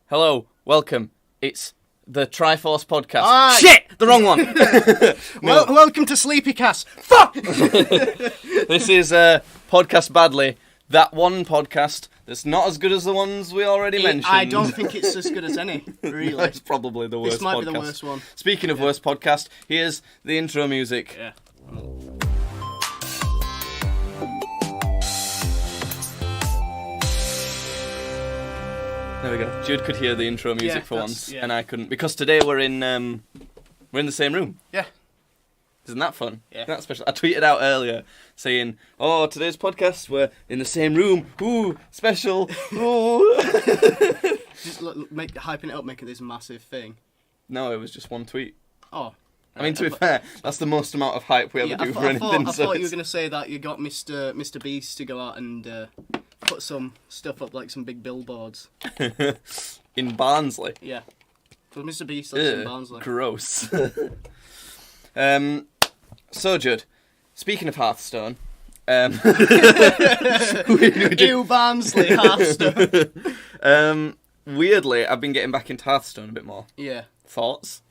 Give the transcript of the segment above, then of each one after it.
Hello, welcome. It's the Triforce podcast. Shit! The wrong one! Welcome to Sleepycast. Fuck! This is Podcast Badly. That one podcast that's not as good as the ones we already mentioned. I don't think it's as good as any, really. It's probably the worst podcast. This might be the worst one. Speaking of worst podcast, here's the intro music. Yeah. There we go. Jude could hear the intro music for once, yeah. and I couldn't, because today we're in the same room. Yeah. Isn't that fun? Yeah. Isn't that special? I tweeted out earlier saying, "Oh, today's podcast we're in the same room. Ooh, special. Ooh." Just hyping it up, making this massive thing. No, it was just one tweet. Oh. I mean, to be fair, that's the most amount of hype we ever do for anything. I thought you were going to say that you got Mr. Beast to go out and put some stuff up, like some big billboards. In Barnsley? Yeah. So Mr. Beast lives in Barnsley. Gross. So, Judd, speaking of Hearthstone... Ew, Barnsley, Hearthstone. Weirdly, I've been getting back into Hearthstone a bit more. Yeah. Thoughts?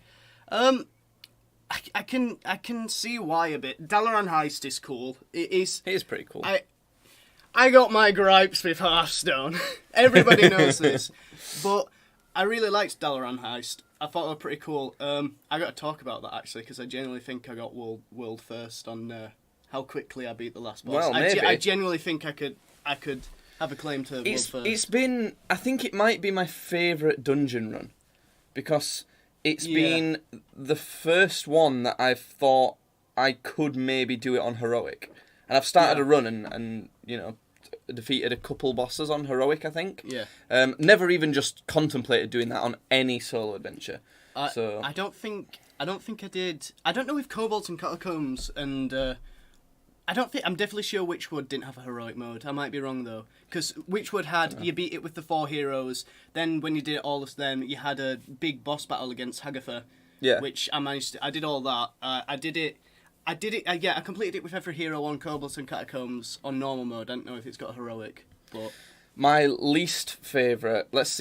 I can see why a bit. Dalaran Heist is cool. It is pretty cool. I got my gripes with Hearthstone. Everybody knows this. But I really liked Dalaran Heist. I thought they were pretty cool. I got to talk about that, actually, because I genuinely think I got world first on how quickly I beat the last boss. Well, maybe. I genuinely think I could have a claim to world first. It's been... I think it might be my favourite dungeon run. Because it's been the first one that I've thought I could maybe do it on Heroic. And I've started a run and you know, defeated a couple bosses on Heroic, I think. Yeah. Never even just contemplated doing that on any solo adventure. So I don't think I did. I don't know if Kobolds and Catacombs and I'm definitely sure Witchwood didn't have a heroic mode. I might be wrong though, because Witchwood had you beat it with the 4 heroes. Then when you did all of them, you had a big boss battle against Hagatha. Yeah. Which I managed to. I did all that. I did it. I completed it with every hero on Kobolds and Catacombs on normal mode. I don't know if it's got heroic, but my least favourite. Let's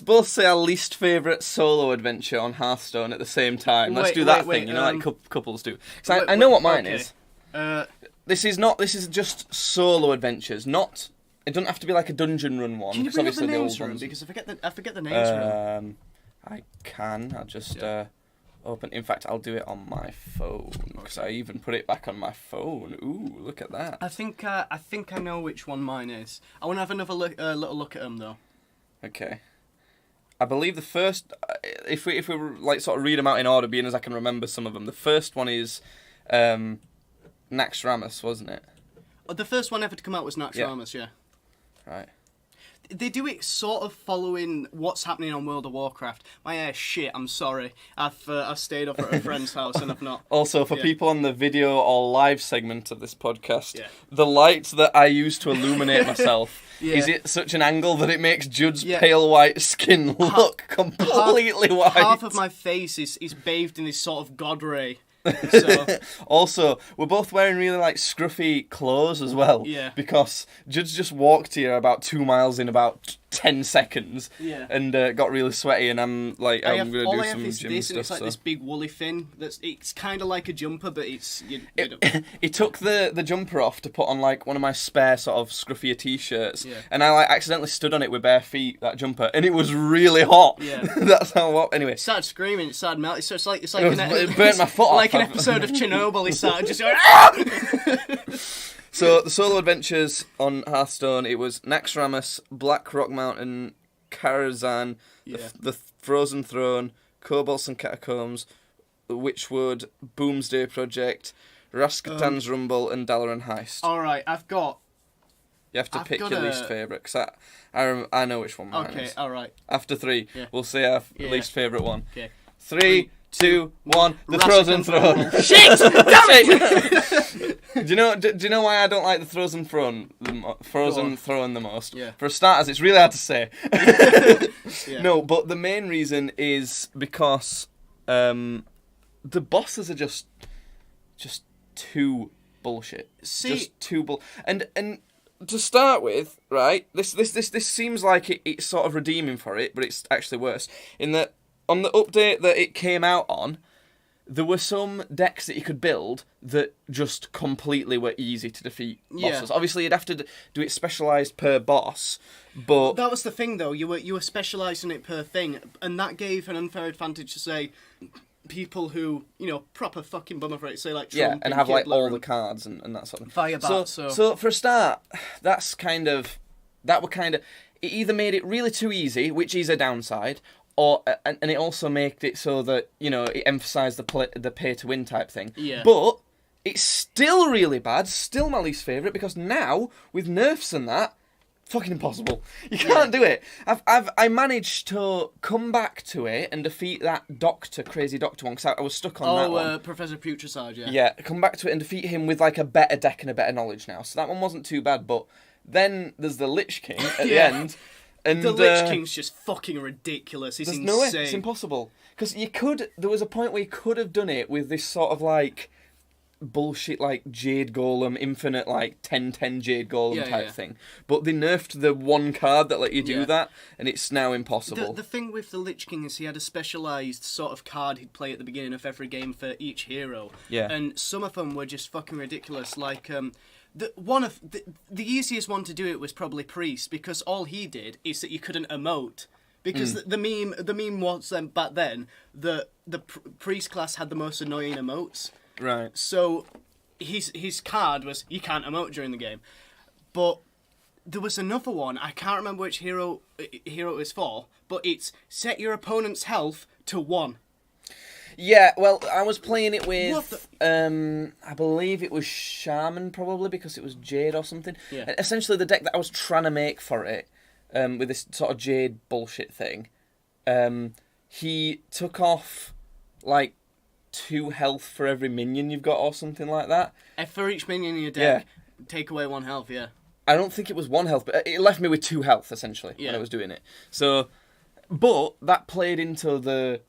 both say our least favourite solo adventure on Hearthstone at the same time. Let's do that thing, you know, like couples do. Because I know what mine is. This is just solo adventures, not. It doesn't have to be like a dungeon run one. Can you bring up the names for them? Because I forget the names for them. I can. I'll just open. In fact, I'll do it on my phone because I even put it back on my phone. Ooh, look at that. I think I know which one mine is. I want to have another little look at them though. Okay. I believe the first, if we like sort of read them out in order, being as I can remember some of them. The first one is Naxxramas, wasn't it? The first one ever to come out was Naxxramas, yeah. Right. They do it sort of following what's happening on World of Warcraft. My hair's shit, I'm sorry. I've stayed over at a friend's house and I've not... Also, for people on the video or live segment of this podcast, the light that I use to illuminate myself, is it such an angle that it makes Judd's pale white skin look completely white? Half of my face is bathed in this sort of god ray. So. Also, we're both wearing really like scruffy clothes as well. Yeah. Because Judd's just walked here about 2 miles in about 10 seconds. Yeah. And got really sweaty, and I'm going to do some gym this, stuff. And it's like this big woolly thing. It's kind of like a jumper, but it's... It took the jumper off to put on like one of my spare sort of scruffier t-shirts. Yeah. And I like accidentally stood on it with bare feet, that jumper, and it was really hot. Yeah. That's how hot. Anyway. It started screaming, it started melting. So it's like it burnt my foot off. Like an episode of Chernobyl, he started just going... Ah! So, the solo adventures on Hearthstone, it was Naxxramas, Black Rock Mountain, Karazhan, the Frozen Throne, Kobolds and Catacombs, Witchwood, Boomsday Project, Rasputin's Rumble, and Dalaran Heist. Alright, You have to pick your least favourite, because I know which one mine is. Okay, alright. After 3, we'll say our least favourite one. Okay. 3, 2, 1, the Frozen Throne. Shit! Damn it! Do you know why I don't like the Frozen Throne the most? Yeah. For starters, it's really hard to say. Yeah. No, but the main reason is because the bosses are just too bullshit. See, just too and to start with, right, this seems like it's sort of redeeming for it, but it's actually worse. In that, on the update that it came out on, there were some decks that you could build that just completely were easy to defeat bosses. Yeah. Obviously, you'd have to do it specialised per boss, but... That was the thing, though. You were specialising it per thing, and that gave an unfair advantage to, say, people who, proper fucking bummer for it, say, like Trump and have, like, all the cards and that sort of thing. Firebat, so for a start, that were kind of... It either made it really too easy, which is a downside, and it also made it so that, it emphasised the pay-to-win type thing. Yeah. But it's still really bad, still my least favourite, because now, with nerfs and that, fucking impossible. You can't do it. I managed to come back to it and defeat that crazy doctor one, because I was stuck on that one. Professor Putrescide, yeah. Yeah, come back to it and defeat him with, like, a better deck and a better knowledge now. So that one wasn't too bad, but then there's the Lich King at the end. And the Lich King's just fucking ridiculous. It's insane. No way. It's impossible. Because there was a point where you could have done it with this sort of, like, bullshit, like, Jade Golem, infinite, like, 10/10 Jade Golem type thing. But they nerfed the one card that let you do that, and it's now impossible. The thing with the Lich King is he had a specialised sort of card he'd play at the beginning of every game for each hero. Yeah. And some of them were just fucking ridiculous. Like, the easiest one to do it was probably Priest, because all he did is that you couldn't emote. Because the meme was back then that the Priest class had the most annoying emotes. Right. So his card was you can't emote during the game. But there was another one, I can't remember which hero it was for, but it's set your opponent's health to 1. Yeah, well, I was playing it with, I believe it was Shaman, probably, because it was Jade or something. Yeah. And essentially, the deck that I was trying to make for it, with this sort of Jade bullshit thing, he took off, like, 2 health for every minion you've got or something like that. And for each minion in your deck, take away 1 health, yeah. I don't think it was 1 health, but it left me with 2 health, essentially, when I was doing it. So, but that played into the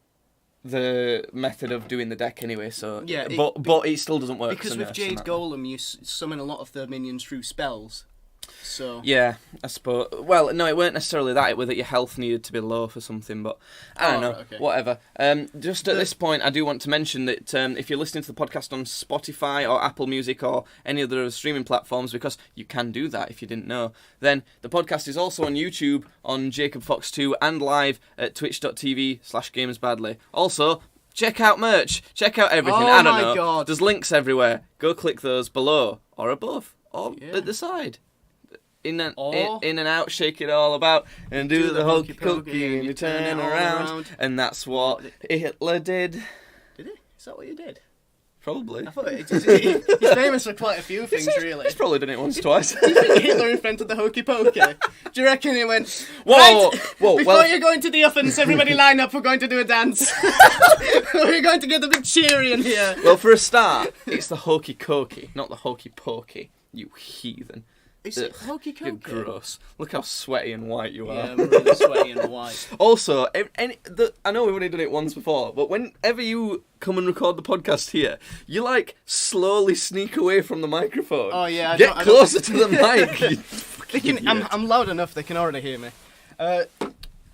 method of doing the deck anyway, so... Yeah, but it still doesn't work. Because with Jade Golem, you summon a lot of the minions through spells. So yeah, I suppose. Well, no, it weren't necessarily that. It was that your health needed to be low for something, but I don't know. Right, okay. Whatever. Just at this point, I do want to mention that if you're listening to the podcast on Spotify or Apple Music or any other streaming platforms, because you can do that if you didn't know, then the podcast is also on YouTube on Jacob Fox 2 and live at twitch.tv/gamersbadly. Also, check out merch. Check out everything. I don't know. God. There's links everywhere. Go click those below or above or at the side. In and out, shake it all about, and do the hokey pokey, and you turn around. And that's what Hitler did. Did he? Is that what you did? Probably. I thought he's famous for quite a few things, really. He's probably done it once, twice. Do you think Hitler invented the hokey pokey? Do you reckon he went, whoa, before you go into the ovens, everybody line up, we're going to do a dance. We're going to get a big cheery in here. Well, for a start, it's the hokey cokey, not the hokey pokey, you heathen. Is it hokey cokey? You're gross. Look how sweaty and white you are. Yeah, I'm really sweaty and white. Also, I know we've only done it once before, but whenever you come and record the podcast here, you, like, slowly sneak away from the microphone. Oh, yeah. Get closer to the mic. I'm loud enough, they can already hear me.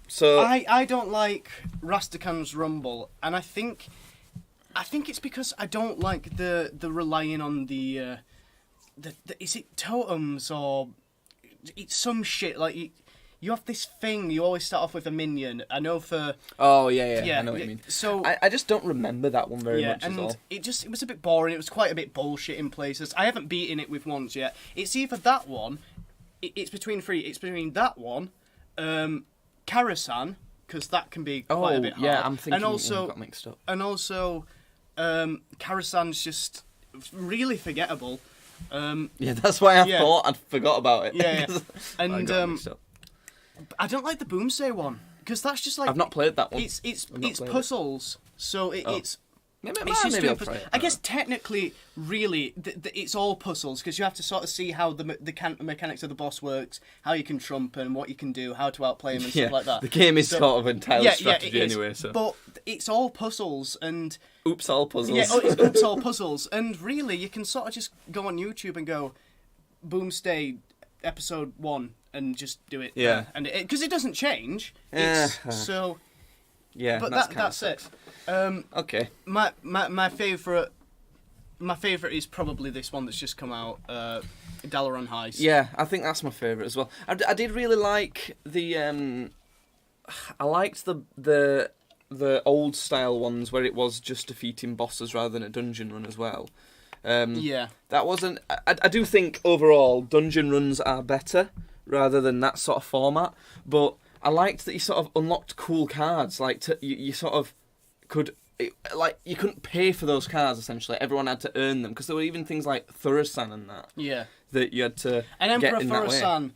So I don't like Rastakan's Rumble, and I think it's because I don't like the relying on the is it totems or it's some shit, like you have this thing, you always start off with a minion. I know for... Oh, yeah, I know what you mean. So I just don't remember that one very much and at all. It was a bit boring, it was quite a bit bullshit in places. I haven't beaten it with once yet. It's either that one, it's between 3, it's between that one, Karasan, because that can be quite a bit hard. Yeah, I'm thinking and also, got mixed up. And also, Karasan's really forgettable. Yeah, that's why I thought I'd forgot about it. Yeah. And I don't like the Boomsday one because that's just like I've not played that one. It's puzzles, so it's. Maybe I'll try it. I guess technically, really, it's all puzzles because you have to sort of see how the mechanics of the boss works, how you can trump and what you can do, how to outplay him and stuff like that. The game is sort of entirely strategy anyway. So, but it's all puzzles and. Oops, all puzzles. Yeah, it's all puzzles, and really, you can sort of just go on YouTube and go, Boomsday episode 1 and just do it. Yeah. And because it doesn't change. So. Yeah. But that's it. Okay. My favourite is probably this one that's just come out, Dalaran Heist. Yeah, I think that's my favourite as well. I did really like the I liked the old style ones where it was just defeating bosses rather than a dungeon run as well. Yeah. That wasn't. I do think overall dungeon runs are better rather than that sort of format. But I liked that you sort of unlocked cool cards. Like you sort of could. You couldn't pay for those cards essentially. Everyone had to earn them because there were even things like Thurasan and that. Yeah. That you had to. And Emperor get in that way. Thurasan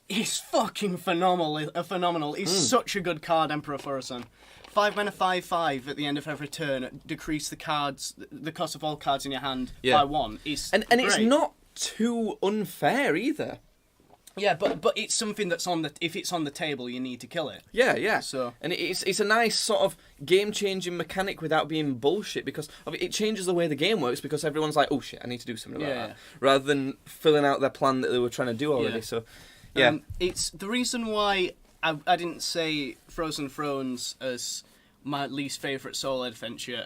is fucking phenomenal. He's such a good card, Emperor Thurasan. 5 mana 5/5 at the end of every turn. Decrease the cost of all cards in your hand by 1. And it's not too unfair either. Yeah, but it's something that's if it's on the table, you need to kill it. Yeah. So and it's a nice sort of game-changing mechanic without being bullshit because it changes the way the game works because everyone's like, oh shit, I need to do something about that, rather than filling out their plan that they were trying to do already. So yeah, it's the reason why I didn't say Frozen Thrones as my least favourite solo adventure.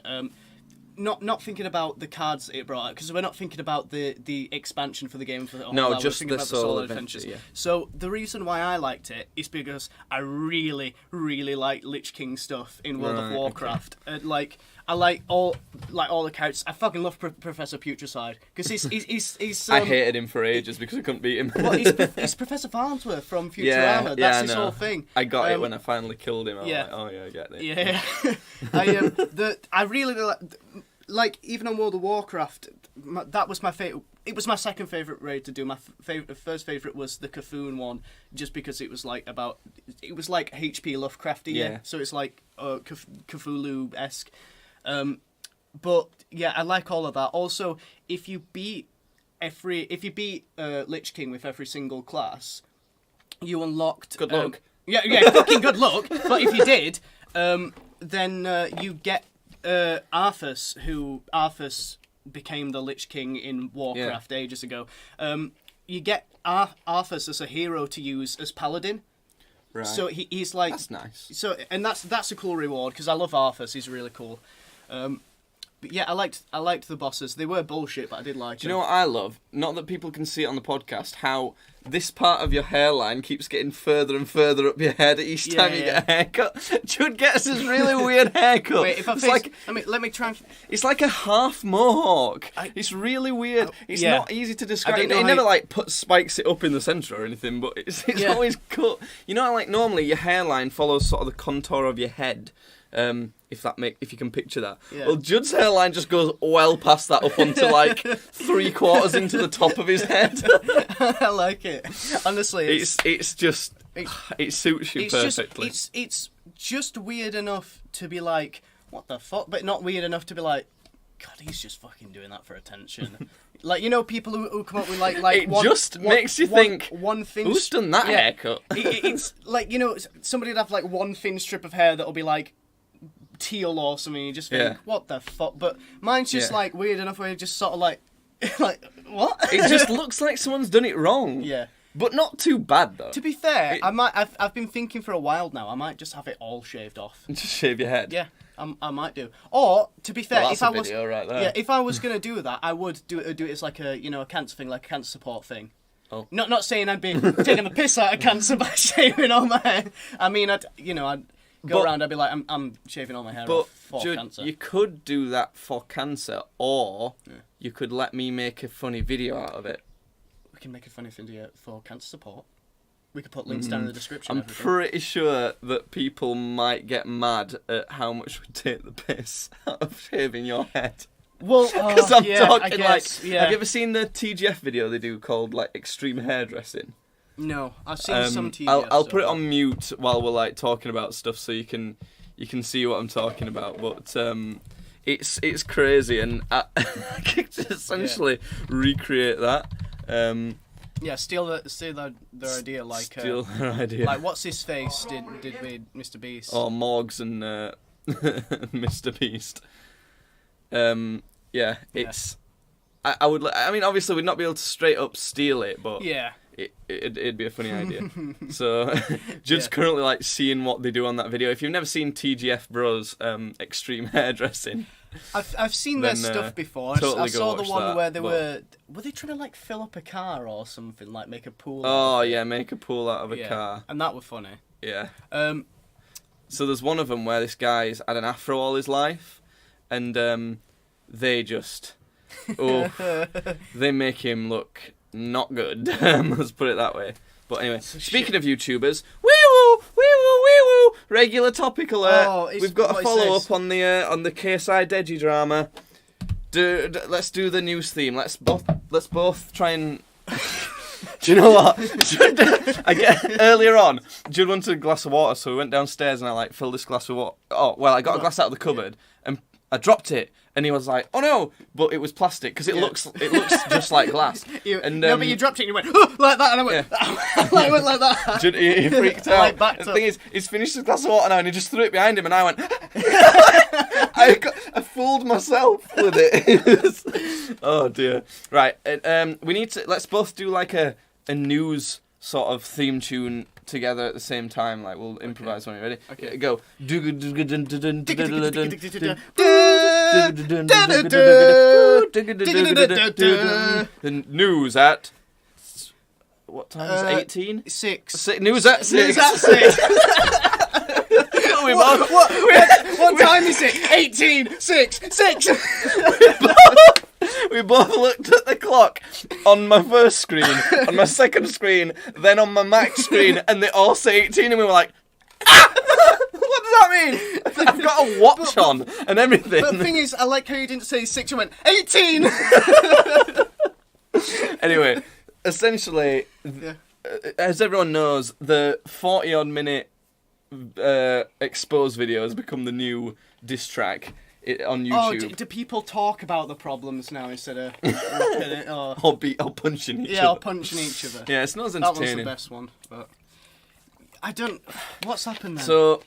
Not thinking about the cards that it brought out, because we're not thinking about the expansion for the game. Just the solo adventures. Yeah. So the reason why I liked it is because I really, really like Lich King stuff in World of Warcraft. Okay. I like all the characters. I fucking love Professor Putricide because he's I hated him for ages because I couldn't beat him. Well, he's Professor Farnsworth from Futurama. That's his whole thing. I got it when I finally killed him. I was like, oh yeah, I get it. Yeah. I really like even on World of Warcraft. That was my favorite. It was my second favorite raid to do. My first favorite was the Cthulhu one, just because it was like H.P. Lovecrafty. Yeah. So it's like Cthulhu-esque. But yeah, I like all of that. Also, if you beat Lich King with every single class, you unlocked. Good luck. Yeah, fucking good luck. But if you did, then you get Arthas, who became the Lich King in Warcraft ages ago. You get Arthas as a hero to use as Paladin. Right. So he's like, that's nice. So and that's a cool reward because I love Arthas. He's really cool. But yeah, I liked the bosses. They were bullshit, but I did like them. Do you know what I love? Not that people can see it on the podcast, how this part of your hairline keeps getting further and further up your head each time you get a haircut. Jude gets this really weird haircut. Wait, let me try and... It's like a half mohawk. It's really weird. It's not easy to describe. It never spikes it up in the centre or anything, but it's always cut. You know how normally your hairline follows sort of the contour of your head. If you can picture that. Yeah. Well, Judd's hairline just goes well past that up onto 3/4 into the top of his head. I like it. Honestly, it suits you perfectly. It's just weird enough to be like, what the fuck, but not weird enough to be like, God, he's just fucking doing that for attention. People who come up with it makes you think one thin. Who's done that haircut? It's somebody would have one thin strip of hair that'll be teal or something. You just think, what the fuck? But mine's just weird enough where you just sort of what? It just looks like someone's done it wrong. Yeah. But not too bad though. To be fair, I've been thinking for a while now. I might just have it all shaved off. Just shave your head. Yeah. I might do. Or to be fair, if I was gonna do that, I would do it as a cancer thing, like a cancer support thing. Oh. Not saying I'd be taking the piss out of cancer by shaving all my hair. I mean, I'd go around. I'd be like, I'm shaving all my hair off for cancer. You could do that for cancer, or you could let me make a funny video out of it. We can make a funny video for cancer support. We could put links down in the description. I'm pretty sure that people might get mad at how much we take the piss out of shaving your head. Well, because I'm talking have you ever seen the TGF video they do called extreme hairdressing? No, I've seen some TGF. I'll put it on mute while we're talking about stuff so you can see what I'm talking about. But it's crazy, and I could essentially recreate that. Steal their idea. Steal their idea. What's his face did with Mr. Beast? Or Morgs and Mr. Beast. It's. I would. I mean, obviously, we'd not be able to straight up steal it, but it'd be a funny idea. So, Judd's currently like seeing what they do on that video. If you've never seen TGF Bros Extreme Hairdressing, I've seen their stuff before. Totally I saw the one where they were they trying to like fill up a car or something, like make a pool. Oh yeah, make a pool out of a car, and that was funny. Yeah. So there's one of them where this guy's had an afro all his life, and they just they make him look not good. Let's put it that way. But anyway, speaking of YouTubers, wee-woo, regular topic alert. We've got a follow-up on the KSI Deji drama. Let's do the news theme. Let's both try and... Do you know what? Earlier on, Judd wanted a glass of water, so we went downstairs and I filled this glass with water. Oh, well, I got a glass out of the cupboard and I dropped it. And he was like, "Oh no!" But it was plastic because it looks just like glass. But you dropped it and you went "Oh," like that, and I went, I went like that. He freaked out. The thing is, he's finished his glass of water now, and he just threw it behind him, and I went, I fooled myself with it. Oh dear. Right, let's both do like a news sort of theme tune together at the same time. Like we'll improvise when you're ready. Okay, go. The news at what time is it? 18? 6. News at 6. News at 6. What time is it? 18. 6. We both looked at the clock on my first screen, on my second screen, then on my Mac screen, and they all say 18, and we were like, ah! What does that mean? I've got a watch on and everything. But the thing is, I like how you didn't say 6, you went 18! Anyway, essentially, as everyone knows, the 40-odd minute expose video has become the new diss track on YouTube. Oh, do people talk about the problems now instead of ripping it? Or punching each other. Yeah, or punching each other. Yeah, it's not as entertaining. That was the best one, but I don't... What's happened then? So,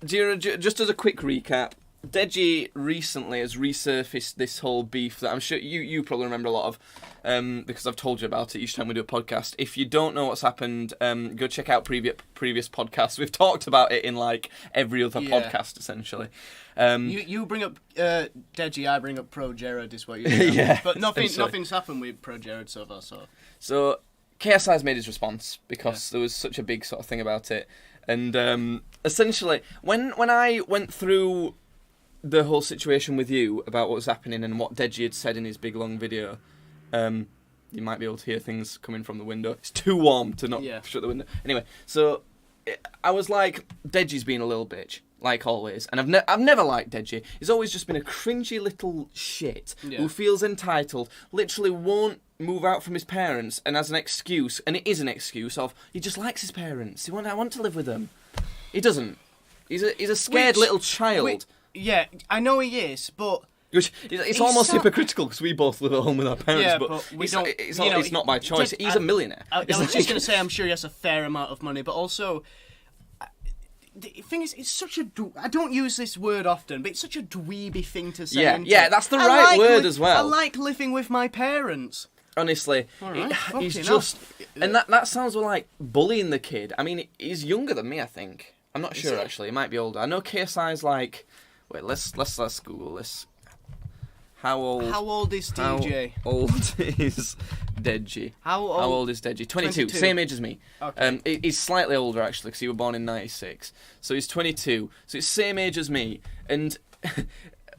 just as a quick recap, Deji recently has resurfaced this whole beef that I'm sure you probably remember a lot of, because I've told you about it each time we do a podcast. If you don't know what's happened, go check out previous podcasts. We've talked about it in like every other podcast, essentially. You bring up Deji, I bring up Pro Jared, is what you do. Yeah, but nothing's happened with Pro Jared so far. So KSI's made his response because there was such a big sort of thing about it, and essentially when I went through the whole situation with you about what was happening and what Deji had said in his big long video, you might be able to hear things coming from the window. It's too warm to not shut the window. Anyway, so I was like, Deji's being a little bitch, like always. And I've never liked Deji. He's always just been a cringy little shit who feels entitled, literally won't move out from his parents, and as an excuse, and it is an excuse of, he just likes his parents. I want to live with them. He doesn't. He's a scared little child. Yeah, I know he is, but... It's almost hypocritical because we both live at home with our parents, but we don't. It's not by choice. He's a millionaire. I was just going to say, I'm sure he has a fair amount of money, but also, the thing is, it's such a. I don't use this word often, but it's such a dweeby thing to say. Yeah, that's the right word as well. I like living with my parents. Honestly, he's just, and that sounds like bullying the kid. I mean, he's younger than me, I think. I'm not sure actually. He might be older. I know KSI's like. Wait, let's Google this. How old is DJ? How old is Deji? How old is Deji? 22. Same age as me. Okay. He's slightly older, actually, because he was born in 96. So he's 22. So he's same age as me. And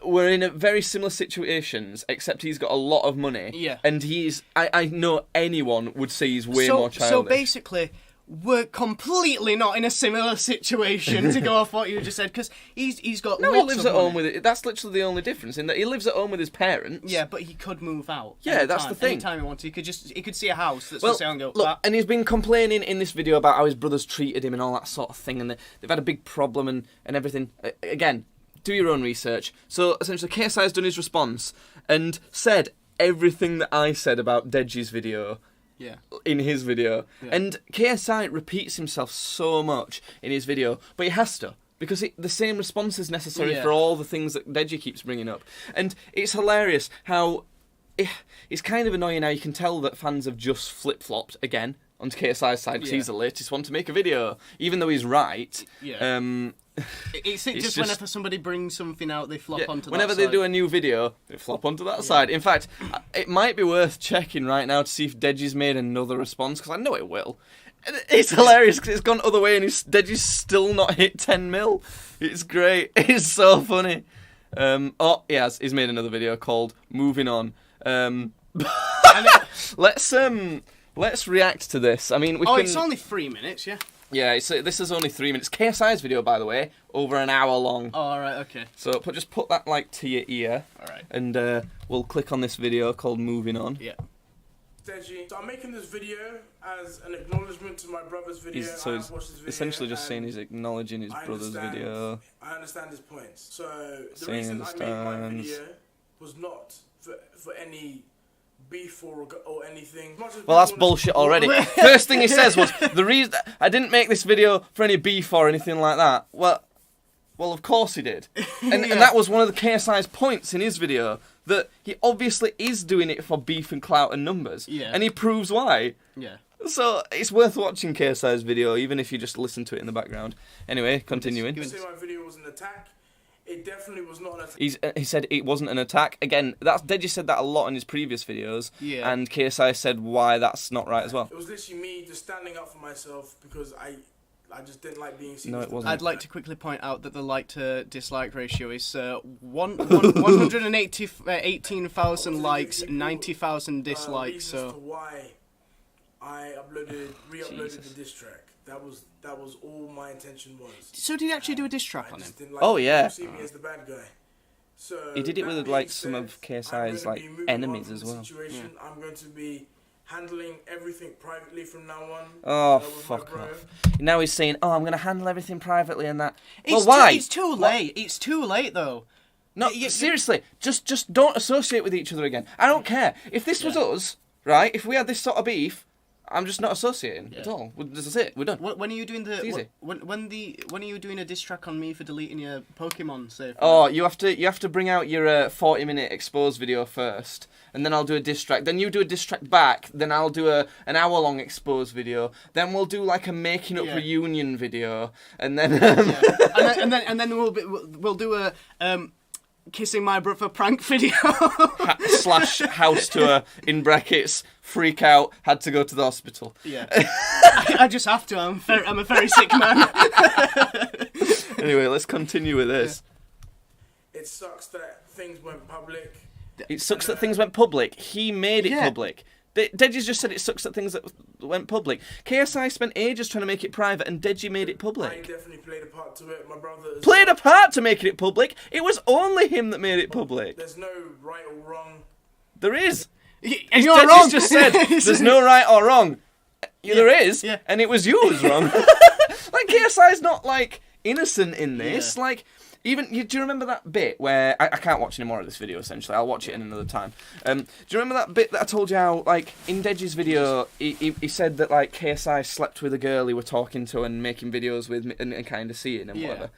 we're in a very similar situations, except he's got a lot of money. Yeah. And he's... I know anyone would say he's way more childish. So basically... We're completely not in a similar situation to go off what you just said, because he's got lots of money. He lives at home with it. That's literally the only difference, in that he lives at home with his parents. Yeah, but he could move out. Yeah, that's the thing. Anytime he wanted, he could see a house that's for sale and go. Look, and he's been complaining in this video about how his brothers treated him and all that sort of thing, and they've had a big problem and everything. Again, do your own research. So essentially, KSI has done his response and said everything that I said about Deji's video. Yeah. In his video. Yeah. And KSI repeats himself so much in his video, but he has to, because the same response is necessary for all the things that Deji keeps bringing up. And it's hilarious how... It's kind of annoying how you can tell that fans have just flip-flopped again. onto KSI's side because he's the latest one to make a video, even though he's right. Yeah. It's just whenever somebody brings something out, they flop onto that whenever side. they do a new video, they flop onto that side. In fact, it might be worth checking right now to see if Deji's made another response, because I know it will. It's hilarious because it's gone other way and Deji's still not hit 10 mil. It's great. It's so funny. He's made another video called Moving On. Let's react to this. I mean, it's only 3 minutes, yeah. Yeah, this is only 3 minutes. KSI's video, by the way, over an hour long. Oh, all right, okay. So just put that to your ear. All right. And we'll click on this video called Moving On. Yeah. Deji. So I'm making this video as an acknowledgement to my brother's video. He's essentially just saying he's acknowledging his brother's video. I understand his points. So the Saying reason I made my video was not for any beef or anything. Well, that's bullshit already. First thing he says was, the reason I didn't make this video for any beef or anything like that. Well, of course he did. And that was one of the KSI's points in his video, that he obviously is doing it for beef and clout and numbers. Yeah. And he proves why. Yeah. So it's worth watching KSI's video, even if you just listen to it in the background. Anyway, continuing. You say my video was an attack. It definitely was not an attack. He said it wasn't an attack. Again, Deji said that a lot in his previous videos. Yeah. And KSI said why that's not right as well. It was literally me just standing up for myself because I just didn't like being seen. No, it wasn't. I'd like to quickly point out that the like to dislike ratio is 118,000 likes, 90,000 dislikes. So why I re-uploaded the diss track. That was all my intention was. So did he actually do a diss track on him? See me as the bad guy. So he did it with like some of KSI's like enemies as well. Yeah. I'm going to be handling everything privately from now on. Oh, fuck off. Now he's saying, I'm going to handle everything privately and that. Well, why? It's too late. It's too late, though. No, seriously. Just don't associate with each other again. I don't care. If this was us, right, if we had this sort of beef, I'm just not associating at all. This is it. We're done. When are you doing the? It's easy. When are you doing a diss track on me for deleting your Pokemon save? Oh, you have to bring out your 40-minute expose video first, and then I'll do a diss track. Then you do a diss track back. Then I'll do an hour-long expose video. Then we'll do like a making up reunion video, and then and then we'll do a kissing my brother prank video slash house tour in brackets. Freak out. Had to go to the hospital. Yeah, I just have to. I'm a very sick man. Anyway, let's continue with this. Yeah. It sucks that things went public. It sucks that things went public. He made it public. Deji's just said it sucks that things that went public. KSI spent ages trying to make it private, and Deji made it public. I definitely played a part to it. My brother played a part to making it public. It was only him that made it public. There's no right or wrong. There is. And you're Deji's wrong. Just said there's no right or wrong. There is, and it was you who was wrong. Like KSI's not like innocent in this. Like. Even, do you remember that bit where, I can't watch any more of this video essentially, I'll watch it in another time. Do you remember that bit that I told you how, like, in Deji's video, he said that, like, KSI slept with a girl he were talking to and making videos with and kind of seeing and whatever.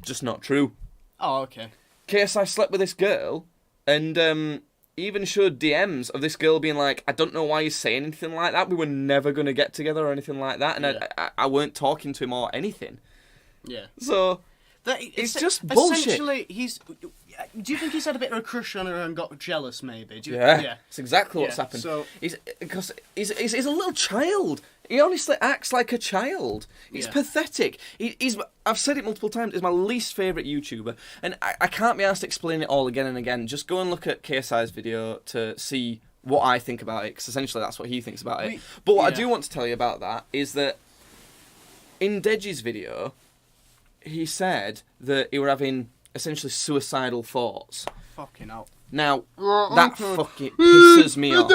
Just not true. Oh, okay. KSI slept with this girl and even showed DMs of this girl being like, I don't know why he's saying anything like that, we were never going to get together or anything like that, and I weren't talking to him or anything. Yeah. So... It's just bullshit. Essentially, do you think he's had a bit of a crush on her and got jealous, maybe? That's exactly what's happened. So, because he's a little child. He honestly acts like a child. He's pathetic. I've said it multiple times, he's my least favourite YouTuber. And I can't be asked to explain it all again and again. Just go and look at KSI's video to see what I think about it, because essentially that's what he thinks about it. But what I do want to tell you about that is that in Deji's video... he said that he were having essentially suicidal thoughts. Fucking hell. Now, that fucking pisses me off.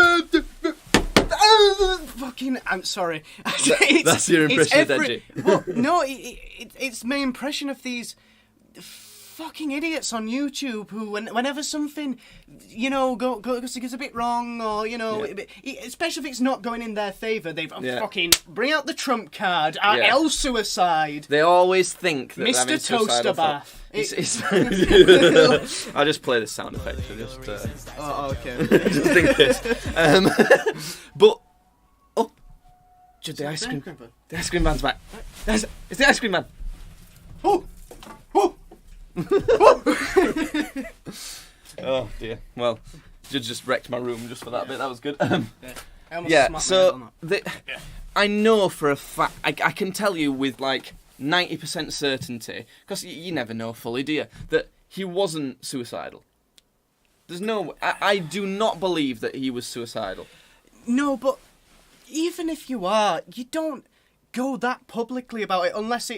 Fucking, I'm sorry. That's your impression of Deji. Well, no, it's my impression of these fucking idiots on YouTube who, whenever something, goes a bit wrong, or, especially if it's not going in their favour, they fucking bring out the trump card, L suicide. They always think that Mr. Toaster Bath. I'll just play this sound effect for just... Oh, okay. just in case. But... Judd, the ice cream man's back. It's the ice cream man. Oh! Oh! Oh dear. Well, Judd just wrecked my room just for that bit. That was good. I know for a fact, I can tell you with like 90% certainty, because you never know fully, do you, that he wasn't suicidal. There's no... I do not believe that he was suicidal. No, but even if you are, you don't go that publicly about it unless,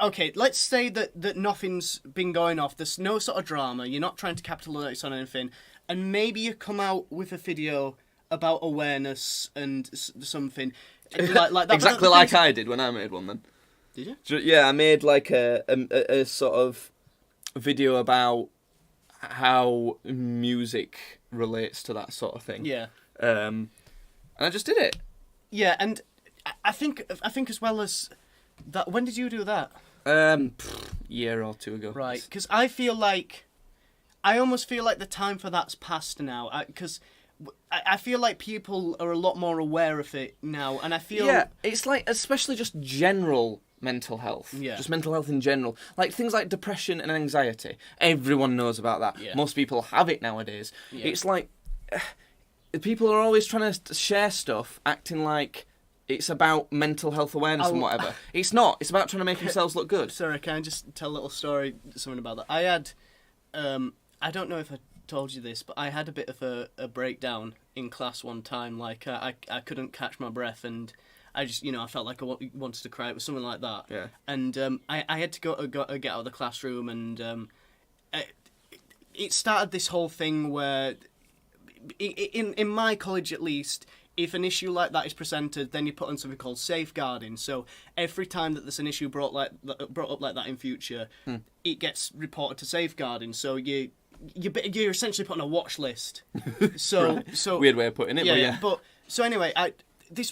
okay, let's say that nothing's been going off, there's no sort of drama, you're not trying to capitalise on anything, and maybe you come out with a video about awareness and something like that. Exactly like I did when I made one then. Did you? Yeah, I made like a sort of video about how music relates to that sort of thing. Yeah. And I just did it. Yeah, and I think as well as that. When did you do that? Year or two ago. Right, because I almost feel like the time for that's past now. Because I feel like people are a lot more aware of it now, and I feel... Yeah, it's like, especially just general mental health. Yeah. Just mental health in general. Like, things like depression and anxiety. Everyone knows about that. Yeah. Most people have it nowadays. Yeah. It's like... people are always trying to share stuff, acting like it's about mental health awareness and whatever. It's not. It's about trying to make themselves look good. Sorry, can I just tell a little story, something about that? I had... I don't know if I told you this, but I had a bit of a breakdown in class one time. Like I couldn't catch my breath, and I just I felt like I wanted to cry. It was something like that. Yeah. And I had to get out of the classroom, and it started this whole thing where in my college at least, if an issue like that is presented, then you put on something called safeguarding. So every time that there's an issue brought up like that in future, it gets reported to safeguarding. So you're essentially put on a watch list. So right. so weird way of putting it. Yeah. But so anyway, this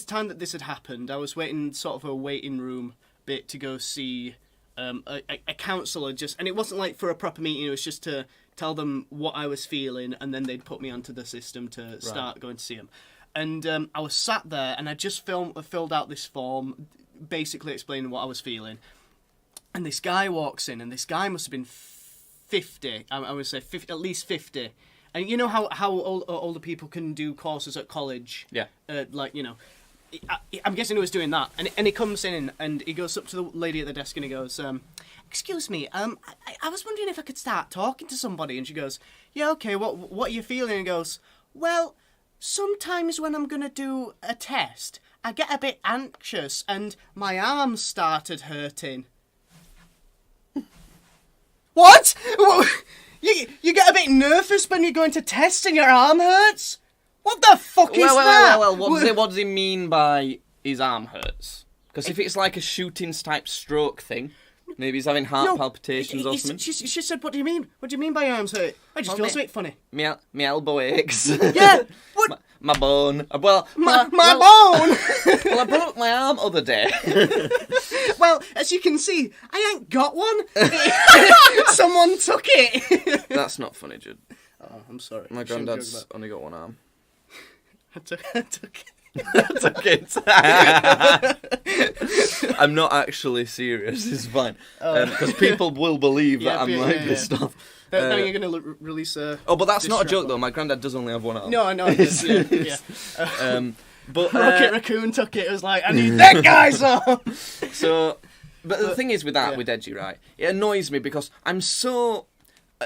time that this had happened, I was waiting sort of a waiting room bit to go see a counsellor, and it wasn't like for a proper meeting. It was just to tell them what I was feeling, and then they'd put me onto the system to start going to see them. And I was sat there, and I just filled out this form, basically explaining what I was feeling. And this guy walks in, and this guy must have been 50. I would say 50, at least 50. And you know how older people can do courses at college? Yeah. I'm guessing he was doing that. And he comes in, and he goes up to the lady at the desk, and he goes, excuse me, I was wondering if I could start talking to somebody. And she goes, yeah, okay, what are you feeling? And he goes, well, sometimes when I'm going to do a test, I get a bit anxious, and my arm started hurting. What? You get a bit nervous when you're going to test and your arm hurts? What the fuck is that? Well, what does he mean by his arm hurts? Because if it's like a shooting type stroke thing, maybe he's having heart palpitations or something. She said, what do you mean? What do you mean by your arms hurt? I just feel a bit funny. My elbow aches. Yeah, what? My bone. Well, my bone! Well, I broke my arm other day. Well, as you can see, I ain't got one. Someone took it. That's not funny, Judd. Oh, I'm sorry. My granddad's only got one arm. I took it. I took it. I'm not actually serious. It's fine. Because people will believe that I'm pissed off. Now you're going to release a... Oh, but that's not a joke, though. My granddad does only have one arm. No, I know. Yeah. But Rocket Raccoon took it. It was like, I need that guy's arm. So, but the thing is with that, with Deji, right? It annoys me because I'm so...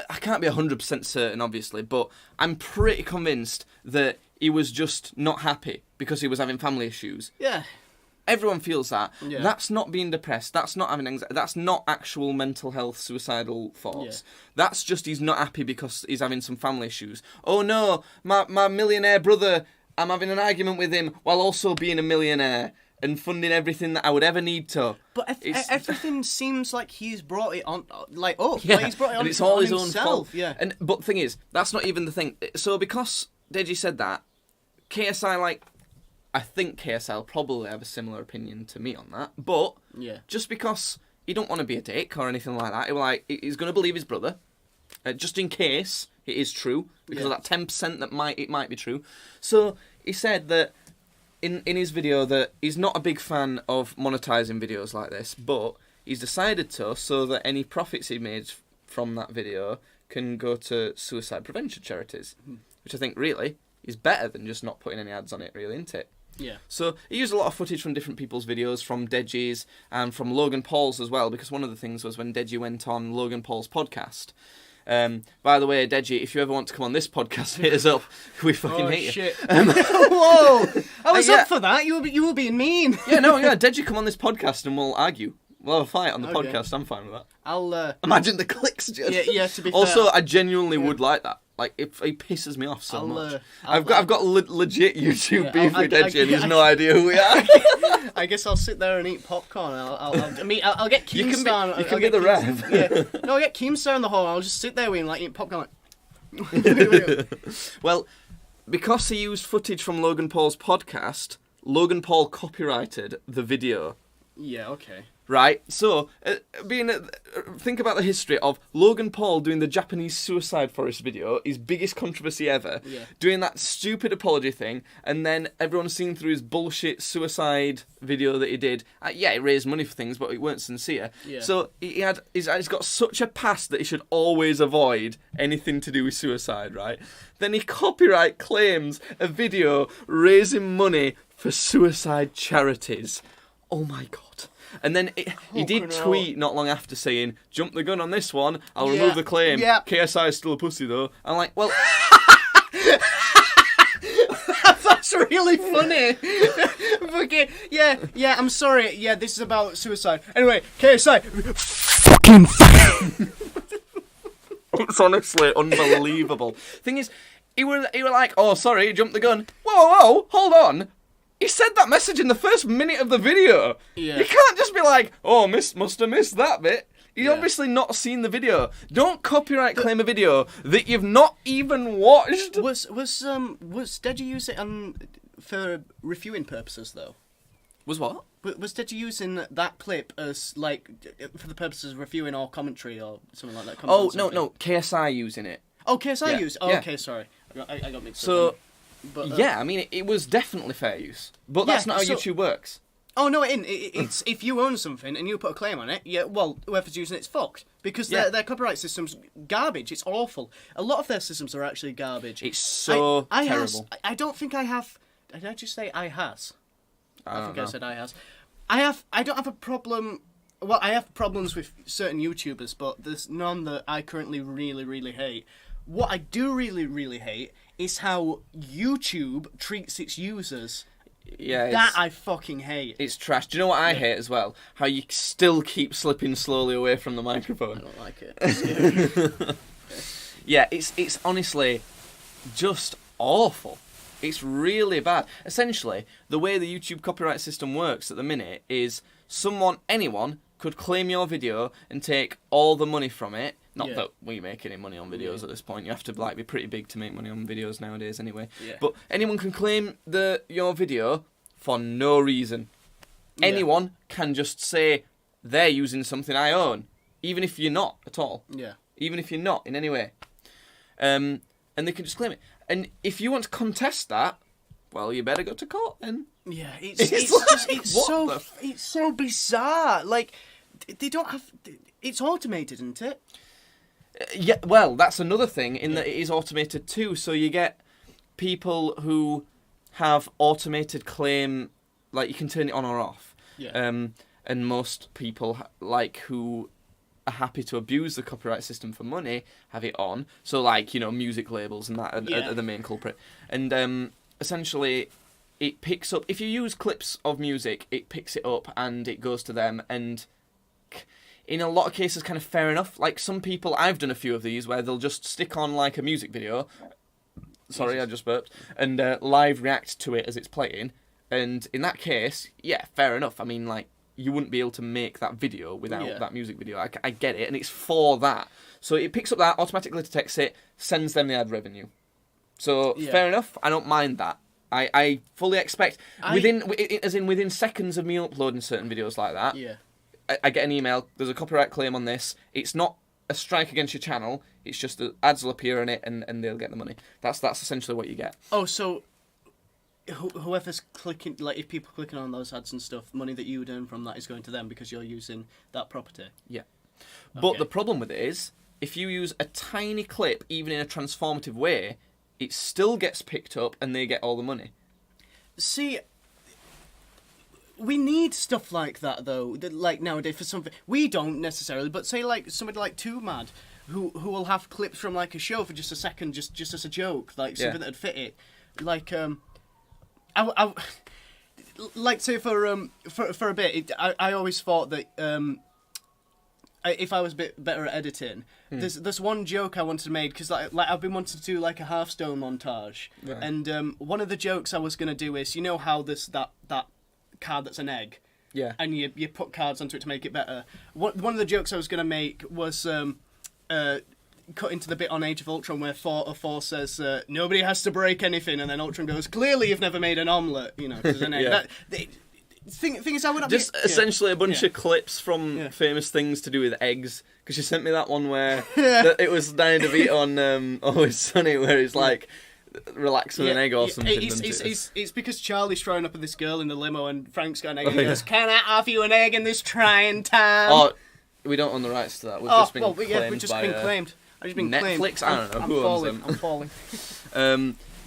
I can't be 100% certain, obviously, but I'm pretty convinced that he was just not happy because he was having family issues. Yeah. Everyone feels that. Yeah. That's not being depressed. That's not having anxiety. That's not actual mental health, suicidal thoughts. Yeah. That's just he's not happy because he's having some family issues. Oh no, my millionaire brother, I'm having an argument with him while also being a millionaire and funding everything that I would ever need to. But everything seems like he's brought it on, like, oh, yeah. Like he's brought it on, and it's all his himself. own fault. Yeah. But the thing is, that's not even the thing. So because Deji said that, KSI, I think KSL probably have a similar opinion to me on that. But just because he don't want to be a dick or anything like that, he's going to believe his brother, just in case it is true, because of that 10% that it might be true. So he said that in his video that he's not a big fan of monetizing videos like this, but he's decided to, so that any profits he made from that video can go to suicide prevention charities, which I think really is better than just not putting any ads on it, really, isn't it? Yeah. So he used a lot of footage from different people's videos, from Deji's and from Logan Paul's as well, because one of the things was when Deji went on Logan Paul's podcast. By the way, Deji, if you ever want to come on this podcast, hit us up. We fucking hate shit. You. Whoa! I was up for that. You were being mean. Deji, come on this podcast and we'll argue. We'll have a fight on the podcast. I'm fine with that. I'll imagine the clicks, just. Yeah. To be also, fair, I genuinely would like that. Like, it pisses me off so much. I've got legit YouTube beef with Deji, and he has no idea who we are. I guess I'll sit there and eat popcorn. I'll get Keemstar. You can be the ref. Yeah. No, I'll get Keemstar in the hall. I'll just sit there with him, eat popcorn. Well, because he used footage from Logan Paul's podcast, Logan Paul copyrighted the video. Yeah. Okay. Right, so think about the history of Logan Paul doing the Japanese suicide forest video, his biggest controversy ever, doing that stupid apology thing, and then everyone's seen through his bullshit suicide video that he did. He raised money for things, but it weren't sincere. Yeah. So he's got such a past that he should always avoid anything to do with suicide, right? Then he copyright claims a video raising money for suicide charities. Oh my God. And then he did tweet not long after saying, "Jump the gun on this one, I'll remove the claim. Yeah. KSI is still a pussy though." I'm like, well... That's really funny. Okay, yeah, I'm sorry. Yeah, this is about suicide. Anyway, KSI... Fucking... It's honestly unbelievable. Thing is, he were like, "Oh, sorry, jumped the gun." Whoa, hold on. He said that message in the first minute of the video. Yeah. You can't just be like, "Oh, must have missed that bit." You've obviously not seen the video. Don't copyright claim a video that you've not even watched. Was Deji use it for reviewing purposes though? Was what? Was Deji using that clip as like for the purposes of reviewing or commentary or something like that? Oh no, KSI using it. Oh, KSI used. Oh, okay, sorry, I got mixed up. But, I mean, it was definitely fair use. But that's not how YouTube works. Oh, no, it's if you own something and you put a claim on it, whoever's using it's fucked. Because their copyright system's garbage. It's awful. A lot of their systems are actually garbage. It's so terrible. I don't think I have... Did I just say I has? I think I said I has. I don't have a problem... Well, I have problems with certain YouTubers, but there's none that I currently really, really hate. What I do really, really hate is how YouTube treats its users. Yeah, that I fucking hate. It's trash. Do you know what I hate as well? How you still keep slipping slowly away from the microphone. I don't like it. Yeah, it's honestly just awful. It's really bad. Essentially, the way the YouTube copyright system works at the minute is anyone could claim your video and take all the money from it. Not that we make any money on videos at this point. You have to be pretty big to make money on videos nowadays anyway. Yeah. But anyone can claim your video for no reason. Anyone can just say they're using something I own, even if you're not at all. Yeah. Even if you're not in any way. And they can just claim it. And if you want to contest that, well, you better go to court then. Yeah, it's so bizarre. Like, they don't have... It's automated, isn't it? Yeah, well, that's another thing, in that it is automated too, so you get people who have automated claim, like, you can turn it on or off. Yeah. And most people, who are happy to abuse the copyright system for money, have it on. So, music labels and that are the main culprit. And, essentially, it picks up... If you use clips of music, it picks it up and it goes to them, and... In a lot of cases, kind of fair enough. Like, some people, I've done a few of these, where they'll just stick on, a music video. Sorry, I just burped. And live react to it as it's playing. And in that case, fair enough. I mean, you wouldn't be able to make that video without that music video. I get it, and it's for that. So it picks up that, automatically detects it, sends them the ad revenue. So, fair enough. I don't mind that. I fully expect, within seconds of me uploading certain videos like that... Yeah. I get an email, there's a copyright claim on this, it's not a strike against your channel, it's just the ads will appear in it and they'll get the money. That's essentially what you get. Oh, so whoever's clicking, like if people are clicking on those ads and stuff, money that you would earn from that is going to them because you're using that property. Yeah. But the problem with it is, if you use a tiny clip, even in a transformative way, it still gets picked up and they get all the money. See, we need stuff like that though. Like nowadays for something we don't necessarily, but say like somebody like Too Mad, who will have clips from like a show for just a second, just as a joke, like something that'd fit it. Like I like say for a bit, I always thought that if I was a bit better at editing, there's one joke I wanted to make because like I've been wanting to do like a Hearthstone montage, right. And one of the jokes I was gonna do is how that card that's an egg, and you put cards onto it to make it better. One of the jokes I was gonna make was cut into the bit on Age of Ultron where Thor says nobody has to break anything, and then Ultron goes, clearly you've never made an omelette, because an egg. Thing is, I would just essentially a bunch of clips from famous things to do with eggs. Because you sent me that one where it was Danny DeVito on Always Sunny, where he's like relax with an egg or something. It's because Charlie's throwing up with this girl in the limo, and Frank's got an egg, and he goes, "Can I offer you an egg in this trying time?" Oh, we don't own the rights to that. We've just been claimed we've just been claimed. I've just been Netflix. Claimed. I don't know who owns them. I'm falling.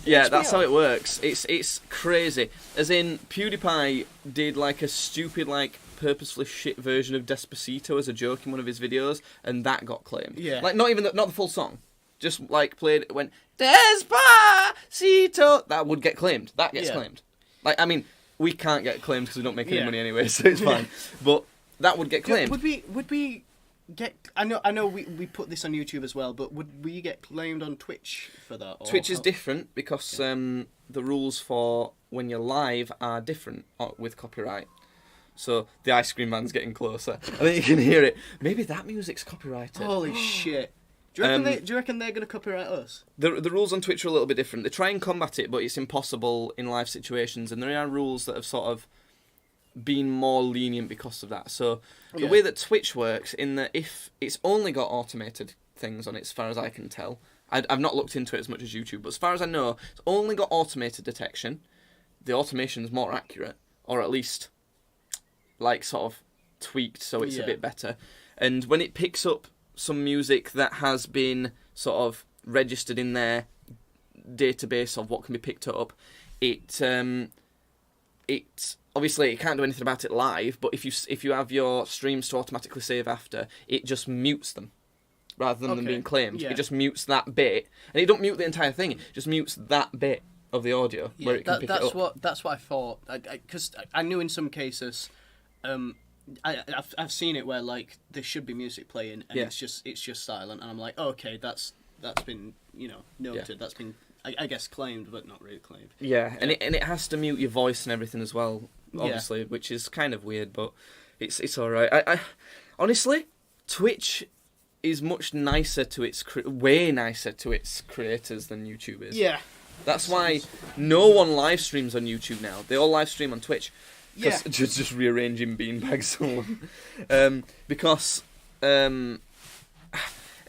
Yeah, that's how it works. It's crazy. As in, PewDiePie did like a stupid, like purposefully shit version of Despacito as a joke in one of his videos, and that got claimed. Yeah. Like not the full song, just like played went Despacito. That would get claimed. That gets claimed. Like I mean, we can't get claimed because we don't make any money anyway, so it's fine. But that would get claimed. Would we get? I know we put this on YouTube as well, but would we get claimed on Twitch for that? Or Twitch is different because the rules for when you're live are different with copyright. So the ice cream man's getting closer. I think you can hear it. Maybe that music's copyrighted. Holy shit! Do you reckon they're going to copyright us? The rules on Twitch are a little bit different. They try and combat it, but it's impossible in live situations, and there are rules that have sort of been more lenient because of that. So the way that Twitch works, in that if it's only got automated things on it, as far as I can tell, I've not looked into it as much as YouTube, but as far as I know, it's only got automated detection. The automation's more accurate, or at least like sort of tweaked so it's a bit better. And when it picks up some music that has been sort of registered in their database of what can be picked up, it obviously it can't do anything about it live, but if you have your streams to automatically save after, it just mutes them rather than them being claimed. It just mutes that bit, and it don't mute the entire thing. It just mutes that bit of the audio where it can pick it up. That's what I thought, because I knew in some cases, I've seen it where like there should be music playing and it's just silent, and I'm like, okay, that's been noted. That's been I guess claimed, but not really claimed. Yeah, and it has to mute your voice and everything as well, obviously, which is kind of weird, but it's all right. I honestly, Twitch is much nicer to way nicer to its creators than YouTube is. Yeah. That's why no one live streams on YouTube now. They all live stream on Twitch. Yeah. Just rearranging beanbags. Because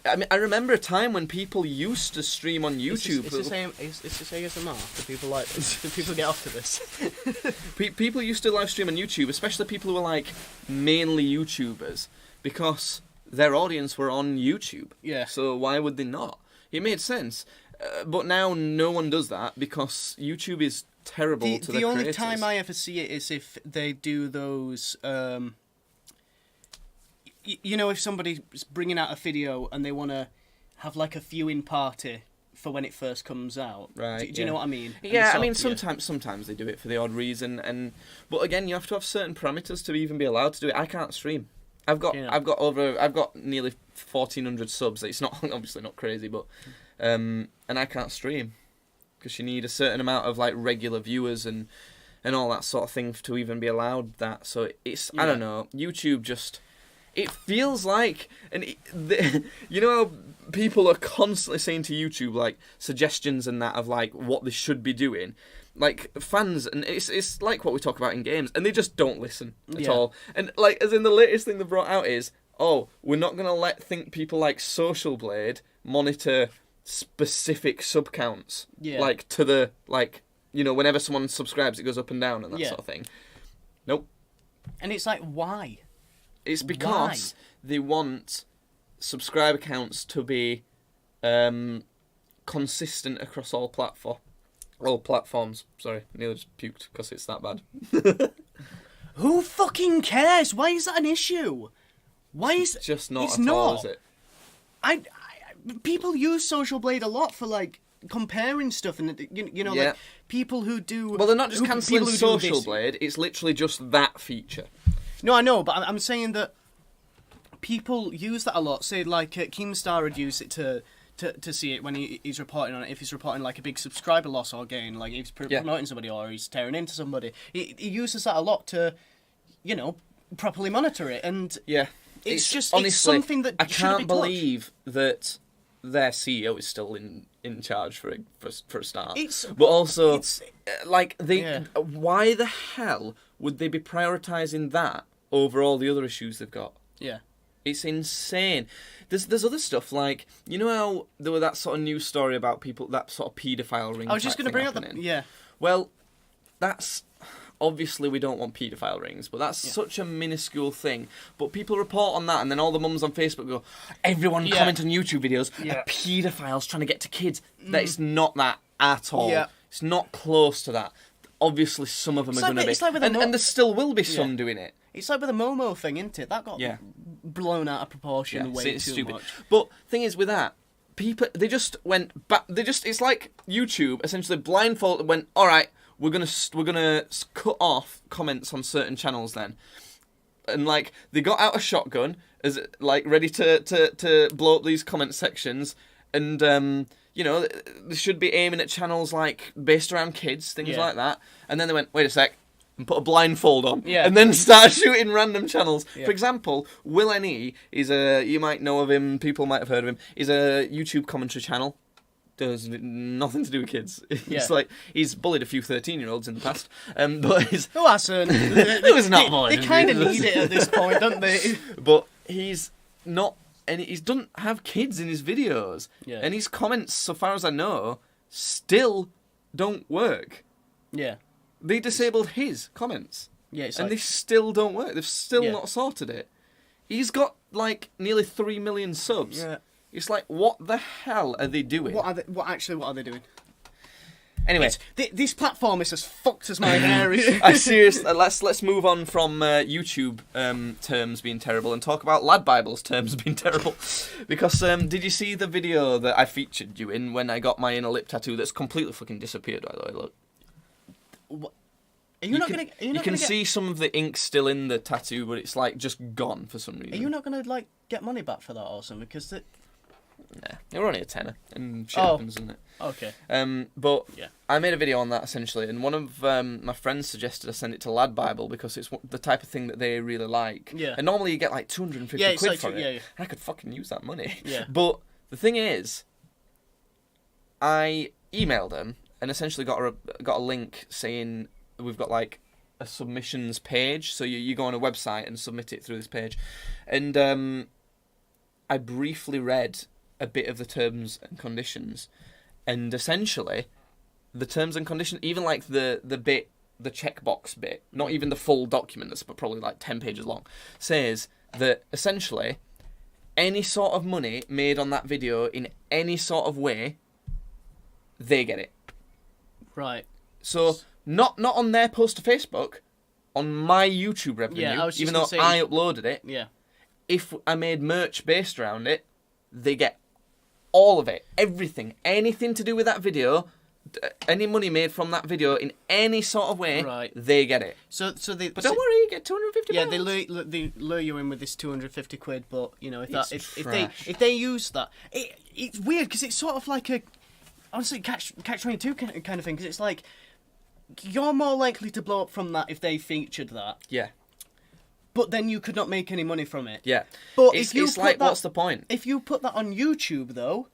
I mean, I remember a time when people used to stream on YouTube. It's the same ASMR. Do people like this? Do people get off to this? People used to live stream on YouTube, especially people who were like mainly YouTubers, because their audience were on YouTube. Yeah. So why would they not? It made sense. But now no one does that because YouTube is terrible to the creators. The only time I ever see it is if they do those... if somebody's bringing out a video and they want to have like a viewing party for when it first comes out. Right. Do you know what I mean? Yeah, I mean sometimes they do it for the odd reason, but again, you have to have certain parameters to even be allowed to do it. I can't stream. I've got nearly 1,400 subs. It's not obviously not crazy, but and I can't stream because you need a certain amount of like regular viewers and all that sort of thing to even be allowed that. So it's I don't know. YouTube just. It feels like, how people are constantly saying to YouTube like suggestions and that of like what they should be doing, like fans, and it's like what we talk about in games, and they just don't listen at all. And like as in the latest thing they brought out is, we're not gonna think people like Social Blade monitor specific sub counts, like to the like whenever someone subscribes, it goes up and down and that sort of thing. Nope. And it's like, why? It's because they want subscriber counts to be consistent across all platforms. Sorry, nearly just puked because it's that bad. Who fucking cares? Why is that an issue? Why is it's just not at all, is it? People use Social Blade a lot for like comparing stuff, and like people who do. Well, they're not just cancelling Social Blade. It's literally just that feature. No, I know, but I'm saying that people use that a lot. Say like Keemstar would use it to see it when he's reporting on it. If he's reporting like a big subscriber loss or gain, like if he's promoting somebody or he's tearing into somebody, he uses that a lot to, properly monitor it. And it's just honestly, it's something that I can't believe that their CEO is still in charge for a start. But also, why the hell would they be prioritising that over all the other issues they've got? Yeah. It's insane. There's other stuff like, how there were that sort of news story about people, that sort of paedophile ring. I was just going to bring happening. up that. Yeah. Well, that's obviously we don't want paedophile rings, but that's such a minuscule thing. But people report on that, and then all the mums on Facebook go, everyone comment on YouTube videos, paedophiles trying to get to kids. That it's not that at all. Yeah. It's not close to that. Obviously, some of them are going to be, and there still will be some doing it. It's like with the Momo thing, isn't it? That got blown out of proportion way too stupid. much. But thing is, with that, people they just went back. It's like YouTube essentially blindfolded went. All right, we're gonna cut off comments on certain channels then, and like they got out a shotgun as like ready to blow up these comment sections, and they should be aiming at channels like based around kids, things like that, and then they went, wait a sec. And put a blindfold on, and then start shooting random channels. Yeah. For example, Will N.E. is you might know of him, people might have heard of him, he's a YouTube commentary channel. Does nothing to do with kids. It's like, he's bullied a few 13-year-olds in the past. But he's... Who hasn't? It was not bullied. They kind of need it at this point, don't they? But he's not... And he doesn't have kids in his videos. Yeah. And his comments, so far as I know, still don't work. Yeah. They disabled his comments. Yeah, and they still don't work. They've still not sorted it. He's got, like, nearly 3 million subs. Yeah. It's like, what the hell are they doing? What are they doing? Anyway, this platform is as fucked as my hair. Seriously, let's move on from YouTube terms being terrible and talk about Lad Bible's terms being terrible. Because did you see the video that I featured you in when I got my inner lip tattoo that's completely fucking disappeared, by the way, look. What? You can see some of the ink still in the tattoo, but it's like just gone for some reason. Are you not gonna like get money back for that or something? Because nah, it was only a tenner, and shit happens, isn't it? Okay. But I made a video on that essentially, and one of my friends suggested I send it to Lad Bible because it's the type of thing that they really like. Yeah. And normally you get like 250 quid for it. Yeah. I could fucking use that money. Yeah. But the thing is, I emailed them. And essentially got a link saying we've got like a submissions page, so you go on a website and submit it through this page. And I briefly read a bit of the terms and conditions, and essentially the terms and conditions, even like the checkbox bit, not even the full document that's probably like 10 pages long, says that essentially any sort of money made on that video in any sort of way, they get it. Right. So not on their post to Facebook, on my YouTube revenue, even though I uploaded it. Yeah. If I made merch based around it, they get all of it, everything, anything to do with that video, any money made from that video in any sort of way, they get it. So they. But don't worry, you get 250. Yeah, they lure you in with this 250 quid. But if they use that, it's weird because it's sort of like a. Honestly, catch-22 kind of thing, because it's like, you're more likely to blow up from that if they featured that. Yeah. But then you could not make any money from it. Yeah. But it's like, what's the point? If you put that on YouTube, though,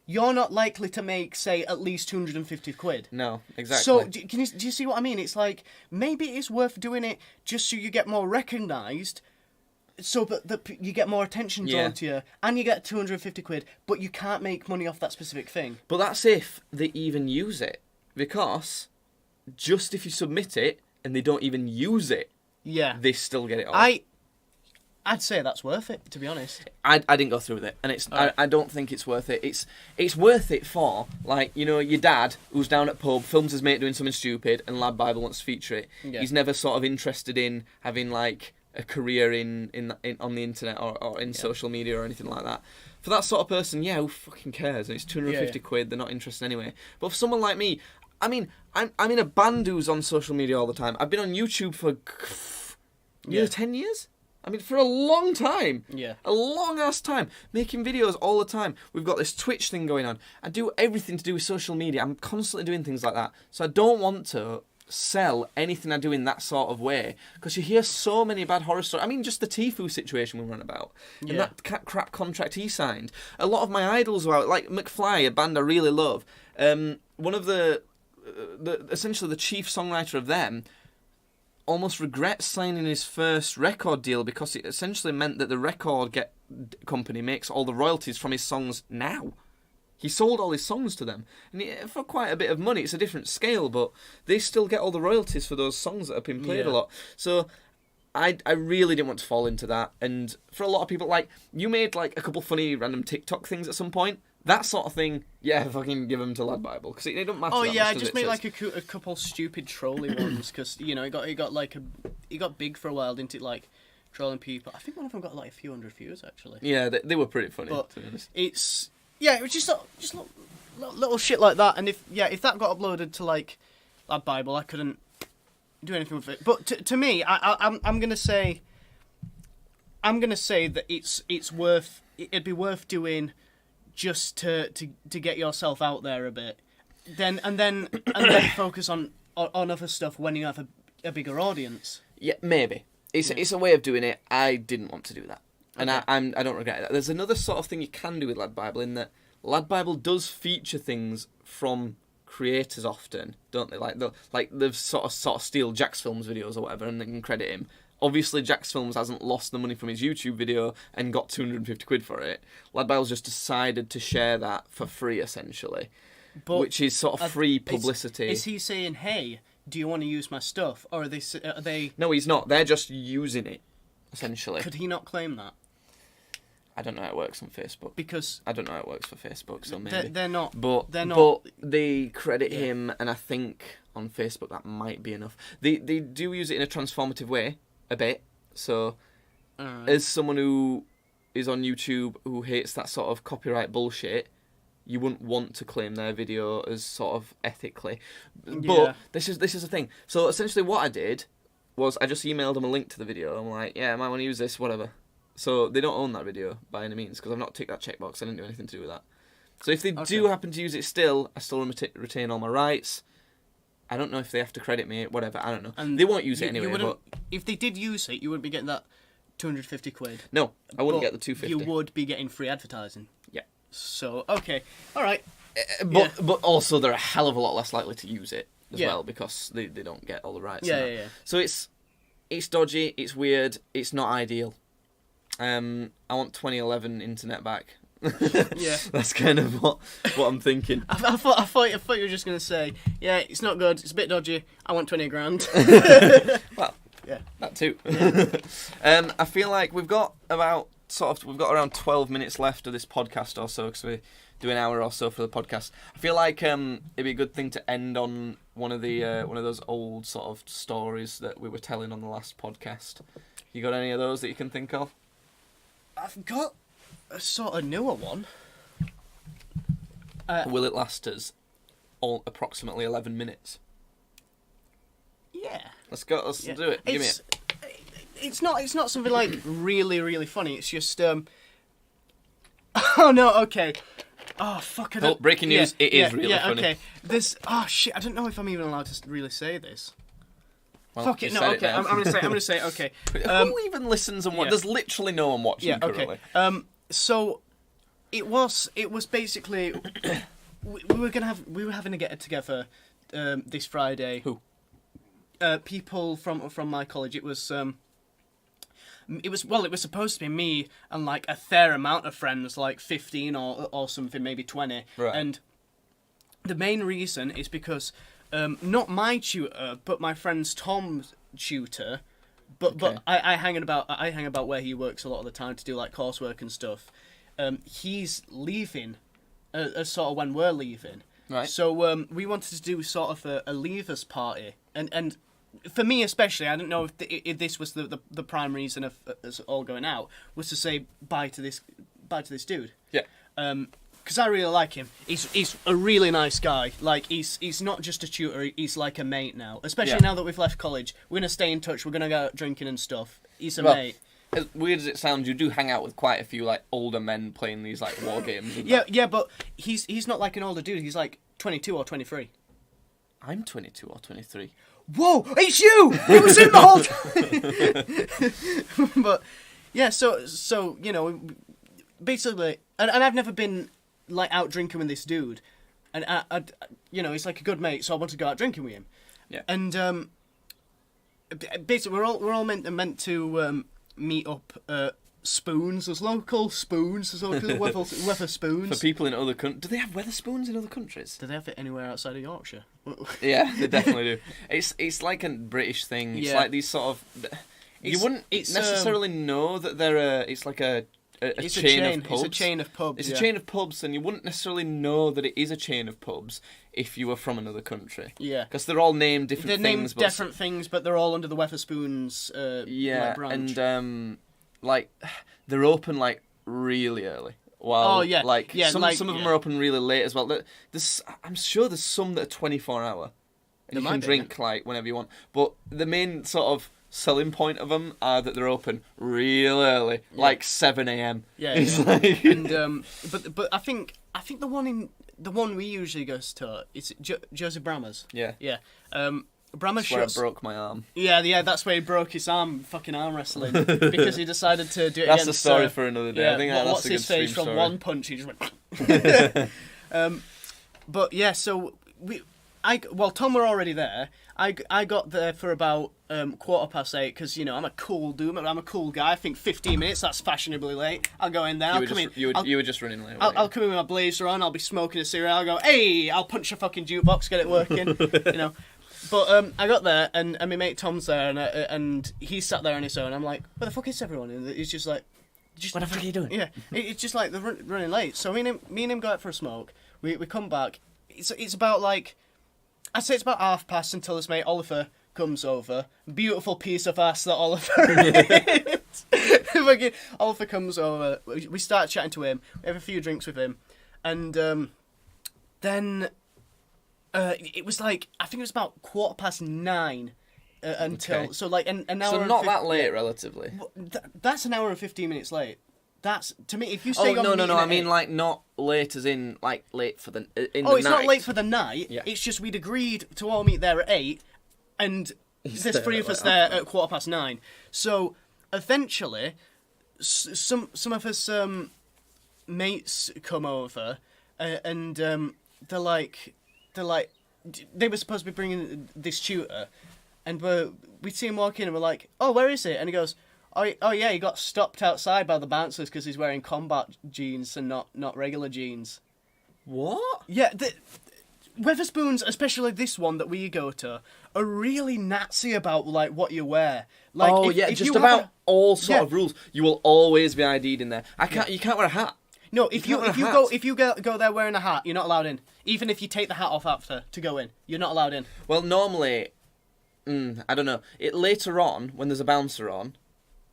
you're not likely to make, say, at least 250 quid. No, exactly. So, do you see what I mean? It's like, maybe it's worth doing it just so you get more recognised, so that you get more attention drawn to you, and you get 250 quid, but you can't make money off that specific thing. But that's if they even use it, because just if you submit it and they don't even use it, they still get it off. I'd say that's worth it, to be honest. I didn't go through with it, and I don't think it's worth it. It's worth it for, like, you know, your dad who's down at pub, films his mate doing something stupid, and Lad Bible wants to feature it. Yeah. He's never sort of interested in having, like, a career in on the internet or in social media or anything like that. For that sort of person, who fucking cares? It's 250 quid, they're not interested anyway. But for someone like me, I mean, I'm in a band who's on social media all the time. I've been on YouTube for nearly 10 years. I mean, for a long time. Yeah. A long-ass time. Making videos all the time. We've got this Twitch thing going on. I do everything to do with social media. I'm constantly doing things like that. So I don't want to sell anything I do in that sort of way. Because you hear so many bad horror stories. I mean, just the Tfue situation we run about. Yeah. And that crap contract he signed. A lot of my idols were out. Like McFly, a band I really love. One of essentially the chief songwriter of them almost regrets signing his first record deal because it essentially meant that the record company makes all the royalties from his songs now. He sold all his songs to them, and for quite a bit of money. It's a different scale, but they still get all the royalties for those songs that have been played a lot. So I really didn't want to fall into that. And for a lot of people, like, you made like a couple funny random TikTok things at some point. That sort of thing, fucking give them to Lad Bible, because it don't matter. Oh that yeah, much, I just made like a couple stupid trolly ones, because you know it got big for a while, didn't it? Like trolling people. I think one of them got like a few hundred views actually. Yeah, they were pretty funny. But to be honest. It was just little shit like that, and if that got uploaded to like Lad Bible, I couldn't do anything with it. But to me, I'm gonna say that it'd be worth doing. Just to get yourself out there a bit, and then focus on other stuff when you have a bigger audience. Yeah, maybe it's a way of doing it. I didn't want to do that, and I don't regret that. There's another sort of thing you can do with Lad Bible, in that Lad Bible does feature things from creators often, don't they? Like they've sort of steal Jack's Films videos or whatever, and they can credit him. Obviously, Jack's Films hasn't lost the money from his YouTube video and got 250 quid for it. Lad Bible's just decided to share that for free, essentially, which is sort of free publicity. Is he saying, hey, do you want to use my stuff? Or are they... No, he's not. They're just using it, essentially. Could he not claim that? I don't know how it works on Facebook. Because... I don't know how it works for Facebook, so maybe. They're not... But they credit him, and I think on Facebook that might be enough. They do use it in a transformative way. A bit. So, as someone who is on YouTube who hates that sort of copyright bullshit, you wouldn't want to claim their video as sort of ethically. But this is the thing. So essentially what I did was I just emailed them a link to the video. I'm like, I might want to use this, whatever. So they don't own that video by any means, because I've not ticked that checkbox. I didn't do anything to do with that. So if they do happen to use it still, I still retain all my rights. I don't know if they have to credit me, whatever, I don't know. And they won't use it anyway, but... If they did use it, you wouldn't be getting that 250 quid. No, I wouldn't get the 250. You would be getting free advertising. Yeah. So, okay. Alright. But also, they're a hell of a lot less likely to use it as well, because they don't get all the rights. Yeah. So it's dodgy, it's weird, it's not ideal. I want 2011 internet back. Yeah, that's kind of what I'm thinking. I thought you were just gonna say, it's not good, it's a bit dodgy, I want 20 grand. Well, yeah, that too. Yeah. I feel like we've got around 12 minutes left of this podcast or so, because we do an hour or so for the podcast. I feel like it'd be a good thing to end on one of those old sort of stories that we were telling on the last podcast. You got any of those that you can think of? I've got a sort of newer one. Will it last us approximately 11 minutes? Yeah. Let's go. Let's do it. Give me it. It's not something like really, really funny. It's just Oh no. Okay. Oh fuck. Breaking news. It is really funny. Okay. Shit. I don't know if I'm even allowed to really say this. Well, fuck it. No. Okay. I'm gonna say. Okay. Who even listens and what? There's literally no one watching currently. Okay. So, it was basically we were having to get together this Friday. Who? People from my college. It was supposed to be me and like a fair amount of friends, like 15 or something, maybe 20. Right. And the main reason is because not my tutor, but my friend's Tom's tutor. But I hang about where he works a lot of the time to do like coursework and stuff. He's leaving, sort of when we're leaving. Right. So we wanted to do sort of a leavers party, and for me especially, I don't know if this was the prime reason of us all going out, was to say bye to this dude. Yeah. Because I really like him. He's a really nice guy. Like he's not just a tutor. He's like a mate now. Especially now that we've left college, we're gonna stay in touch. We're gonna go out drinking and stuff. He's a mate. As weird as it sounds, you do hang out with quite a few like older men playing these like war games. Yeah, but he's not like an older dude. He's like 22 or 23. I'm 22 or 23. Whoa, it's you! It was in the whole time! But, yeah, so you know, basically, and I've never been, like, out drinking with this dude, and, you know, he's like a good mate, so I want to go out drinking with him. Yeah. And, basically, we're all meant to, meet up, Spoons, there's local Spoons, there's local weather spoons. For people in other countries, do they have Weatherspoons in other countries? Do they have it anywhere outside of Yorkshire? Yeah, they definitely do. It's like a British thing. It's like these sort of. You wouldn't necessarily know that they're it's like a chain of pubs. It's a chain of pubs. It's a chain of pubs, and you wouldn't necessarily know that it is a chain of pubs if you were from another country. Yeah, because they're all named different things. They're named different things, but they're all under the Weatherspoons. Like, branch. And like they're open like really early. While, some of them are open really late as well. I'm sure there's some that are 24 hour. And you can drink like whenever you want. But the main sort of selling point of them are that they're open real early, like 7 a.m. Yeah, Like... and but I think the one we usually go to is Joseph Brammer's. Yeah. Brammer's That's where I broke my arm. Yeah, that's where he broke his arm, fucking arm wrestling, because he decided to do it that's against... That's a story for another day. Yeah, I think that's what's a good his face from story. one punch, he just went... But yeah, so Tom were already there. I got there for about 8:15 because, you know, I'm a cool dude. I'm a cool guy. I think 15 minutes, that's fashionably late. I'll go in there. You were just running late. I'll come in with my blazer on. I'll be smoking a cigarette. I'll go, hey, I'll punch a fucking jukebox, get it working, you know. But I got there, and my mate Tom's there, and he sat there on his own. I'm like, where the fuck is everyone? And he's just like... what the fuck are you doing? Yeah, it's just like they're running late. So me and him go out for a smoke. We come back. It's about like... I'd say it's about 30:30 until his mate Oliver comes over. Beautiful piece of ass that Oliver is. Oliver comes over. We start chatting to him. We have a few drinks with him. And then... it was like, I think it was about 9:15 until so like an hour. So not that late, relatively. That's an hour and 15 minutes late. That's to me. If you say no. I mean like not late as in like late for the in the night. Oh, it's not late for the night. Yeah. It's just we'd agreed to all meet there at 8, and there's 3 of us there at 9:15. So eventually, some of us mates come over, and they're like. They were supposed to be bringing this tutor, and we'd see him walk in, and we're like, oh, where is it? And he goes, oh yeah, he got stopped outside by the bouncers because he's wearing combat jeans and not regular jeans. What? Yeah, Weatherspoons, especially this one that we go to, are really Nazi about like what you wear. Like, if just about all sort of rules. You will always be ID'd in there. You can't wear a hat. No, if you go there wearing a hat, you're not allowed in. Even if you take the hat off after to go in, you're not allowed in. Well, normally, I don't know. Later on, when there's a bouncer on,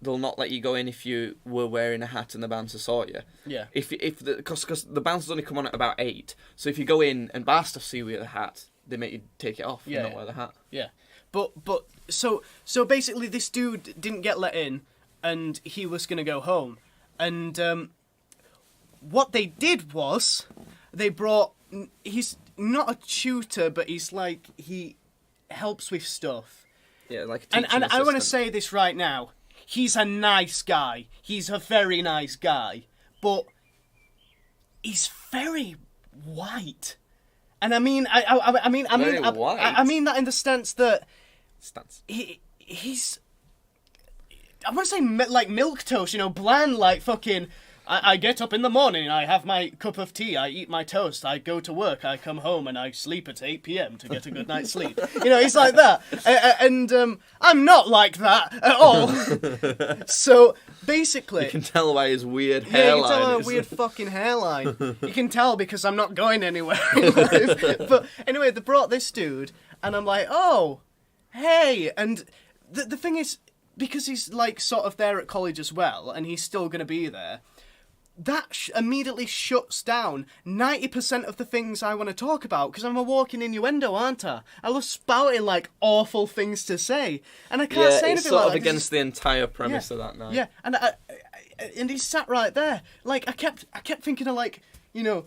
they'll not let you go in if you were wearing a hat and the bouncer saw you. Yeah. Because the bouncers only come on at about 8, so if you go in and bar stuff see you with a hat, they make you take it off and not wear the hat. Yeah. But so basically, this dude didn't get let in, and he was gonna go home, and what they did was they brought. He's not a tutor, but he's like he helps with stuff. Yeah, like a teaching assistant. I want to say this right now. He's a nice guy. He's a very nice guy, but he's very white. And I mean, I mean that in the sense that he's. I want to say like milk toast, you know, bland, like fucking. I get up in the morning, I have my cup of tea, I eat my toast, I go to work, I come home, and I sleep at 8 p.m. to get a good night's sleep. He's like that. And I'm not like that at all. So, basically... You can tell by his weird hairline. Yeah, you can tell by a weird fucking hairline. You can tell because I'm not going anywhere in life. But anyway, they brought this dude, and I'm like, oh, hey. And the thing is, because he's, like, sort of there at college as well, and he's still going to be there... That immediately shuts down 90% of the things I want to talk about, because I'm a walking innuendo, aren't I? I love spouting, like, awful things to say, and I can't say anything like that. Yeah, it's sort of against the entire premise of that night. Yeah, and he sat right there. Like, I kept thinking of, like,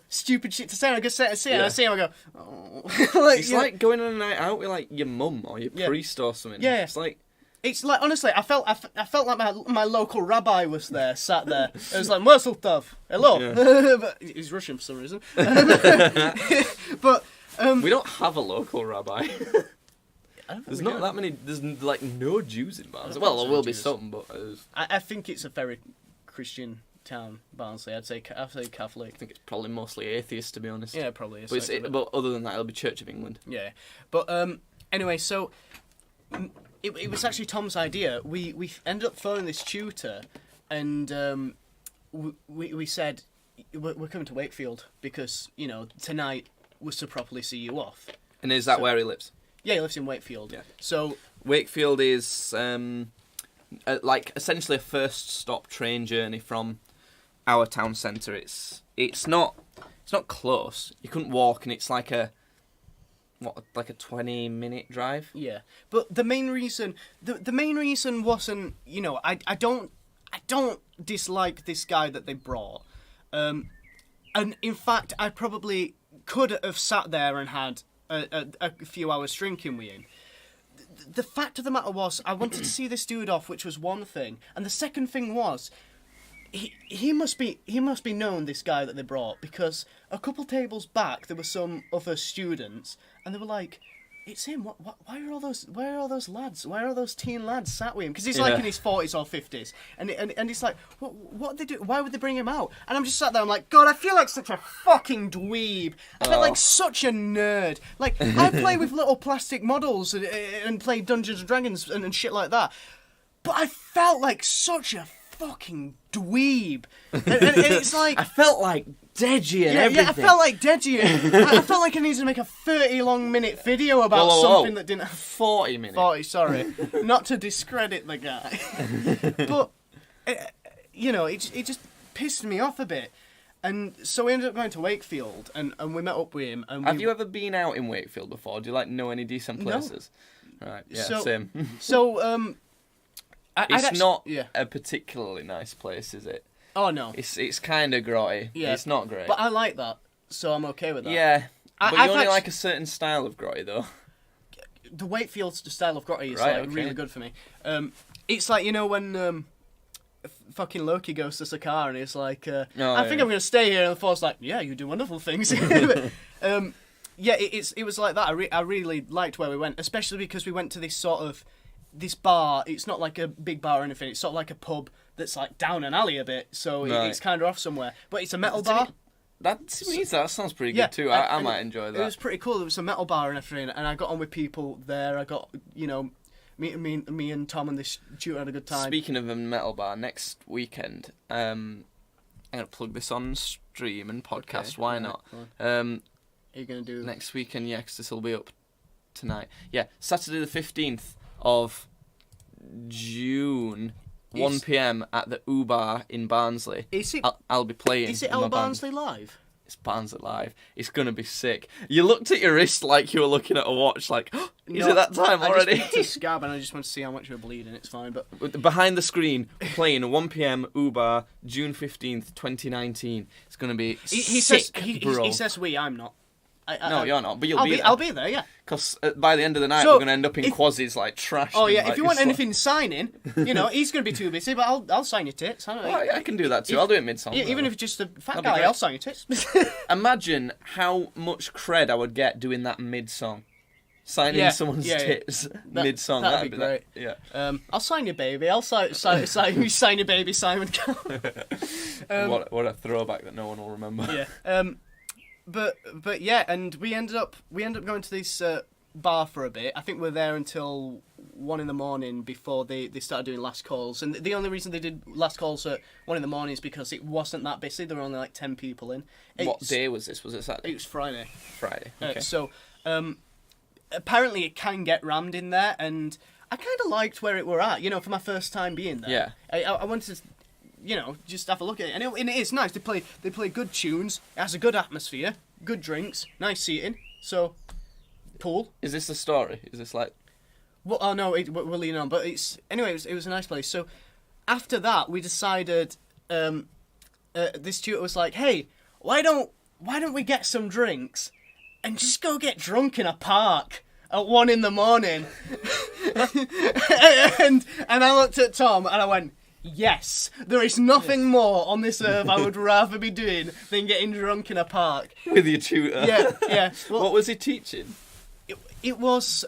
stupid shit to say, and I just say it, and I see him, I go, oh. It's like going on a night out with, like, your mum or your priest or something. Yeah. It's like, honestly, I felt like my local rabbi was there, sat there. It was like, Merzel Tov, hello. Yeah. But he's Russian for some reason. But we don't have a local rabbi. There's not that many. There's like no Jews in Barnsley. Well, there will be some, but I think it's a very Christian town, Barnsley. I'd say Catholic. I think it's probably mostly atheist, to be honest. Yeah, it probably is. But other than that, it'll be Church of England. Yeah, but anyway, so. It was actually Tom's idea. We ended up phoning this tutor, and we said we're coming to Wakefield because tonight was to properly see you off. And is that where he lives? Yeah, he lives in Wakefield. Yeah. So Wakefield is like essentially a first stop train journey from our town centre. It's not close. You couldn't walk, and it's like a 20-minute drive? Yeah, but the main reason wasn't, I don't dislike this guy that they brought, and in fact I probably could have sat there and had a few hours drinking with him. The fact of the matter was, I wanted to see this dude off, which was one thing, and the second thing was, he must be known, this guy that they brought, because a couple tables back there were some other students, and they were like, "It's him. Why are all those lads? Why are all those teen lads sat with him?" Because he's like in his 40s or 50s, and it's like, what did they do? Why would they bring him out? And I'm just sat there. I'm like, God, I feel like such a fucking dweeb. I feel like such a nerd. Like, I play with little plastic models and play Dungeons and Dragons and shit like that, but I felt like such a fucking dweeb, and it's like I felt like Deji and everything. Yeah, I felt like Deji. I felt like I needed to make a 30-minute video about something that didn't have 40 minutes. 40, sorry, not to discredit the guy, but it just pissed me off a bit, and so we ended up going to Wakefield, and we met up with him. And have you ever been out in Wakefield before? Do you know any decent places? No. Right, yeah, same. So it's not a particularly nice place, is it? Oh no, it's kind of grotty. Yeah, it's not great. But I like that, so I'm okay with that. Yeah, but you only like a certain style of grotty, though. The Wakefield style of grotty is really good for me. It's like when fucking Loki goes to Sakaar and he's like, I think I'm gonna stay here, and the Thor's like, yeah, you do wonderful things. It was like that. I really liked where we went, especially because we went to this sort of. This bar, it's not like a big bar or anything, it's sort of like a pub that's like down an alley a bit, so it's kind of off somewhere. But it's a metal bar. That sounds pretty good too. I might enjoy that. It was pretty cool. There was a metal bar and everything, and I got on with people there. I got, me and Tom and this tutor had a good time. Speaking of a metal bar, next weekend, I'm going to plug this on stream and podcast, okay, why not? Are you going to do... Next weekend, yeah, because this will be up tonight. Yeah, Saturday the 15th of June, 1 p.m. at the Bar in Barnsley. I'll be playing. Is it our Barnsley Live? It's Barnsley Live. It's gonna be sick. You looked at your wrist like you were looking at a watch. Like, is it that time already? I just went to scab and I just want to see how much you're bleeding. It's fine, but behind the screen, playing 1 p.m. Bar, June 15th, 2019. It's gonna be sick, bro. He says we. I'm not. No, you're not, but you'll be there. I'll be there, yeah. Because by the end of the night, we're going to end up in Quasi's, like, trash. Oh, yeah, if you want anything signing, he's going to be too busy, but I'll sign your tits. I can do that too. I'll do it mid-song. Yeah, even if it's just a fat guy, I'll sign your tits. Imagine how much cred I would get doing that mid-song. signing someone's tits mid-song. That'd be great. Yeah. I'll sign your baby. I'll sign your baby, Simon Cowell. What a throwback that no one will remember. Yeah. But yeah, and we ended up going to this bar for a bit. I think we were there until 1 a.m. before they started doing last calls. And the only reason they did last calls at 1 a.m. is because it wasn't that busy. There were only like 10 people in. What day was this? Was it Saturday? It was Friday. Friday. Okay. So apparently it can get rammed in there, and I kind of liked where it were at. For my first time being there. Yeah. I wanted to, just have a look at it, and it is nice. They play good tunes. It has a good atmosphere, good drinks, nice seating. So. Pool. Is this the story? Is this like? Well, oh no, we're leaning on. But it was a nice place. So after that, we decided. This tutor was like, "Hey, why don't we get some drinks, and just go get drunk in a park at 1 a.m?" and I looked at Tom and I went, "Yes, there is nothing more on this earth I would rather be doing than getting drunk in a park with your tutor." Yeah. Well, what was he teaching? It was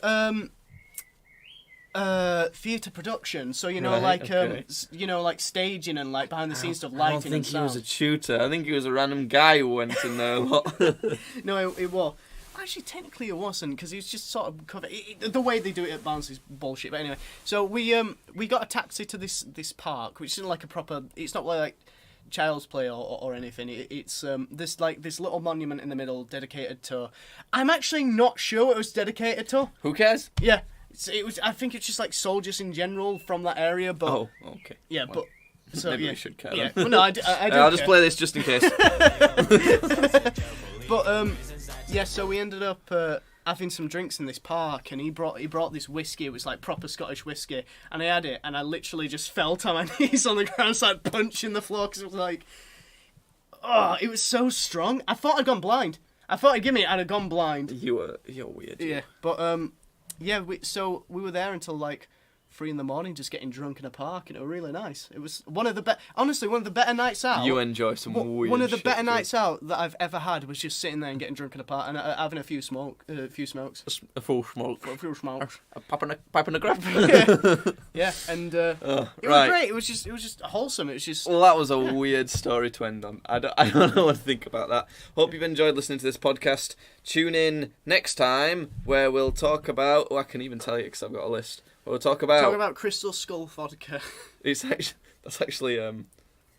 theatre production, so like staging and like behind the scenes stuff, lighting. I don't think he was a tutor. I think he was a random guy who went in there a lot. No, it was. Actually, technically it wasn't, because he was just sort of covered. The way they do it at Barnes is bullshit. But anyway, so we got a taxi to this park, which isn't like a proper. It's not like Child's Play or anything. It's this little monument in the middle dedicated to. I'm actually not sure what it was dedicated to. Who cares? Yeah, it was. I think it's just like soldiers in general from that area. But oh, okay. Yeah, well, but so maybe yeah, we should care. Yeah, well, no, I do. I'll just play this just in case. But yeah, so we ended up having some drinks in this park, and he brought this whiskey. It was like proper Scottish whiskey, and I had it, and I literally just fell to my knees on the ground, started punching the floor, because it was like, it was so strong. I thought I'd gone blind. I thought I'd have gone blind. You're weird. Yeah, but yeah, so we were there until like 3 a.m, just getting drunk in a park, and it was really nice. It was one of the better nights out. You enjoy some weird One of the shit, better nights out that I've ever had was just sitting there and getting drunk in a park and having a few smokes. A full smoke. A few smokes. A pipe and a grab. Yeah, and it was great. It was just wholesome. It was just. Well, that was a weird story to end on. I don't know what to think about that. Hope you've enjoyed listening to this podcast. Tune in next time where we'll talk about. Oh, I can even tell you because I've got a list. We'll talk about Crystal Skull vodka. That's actually a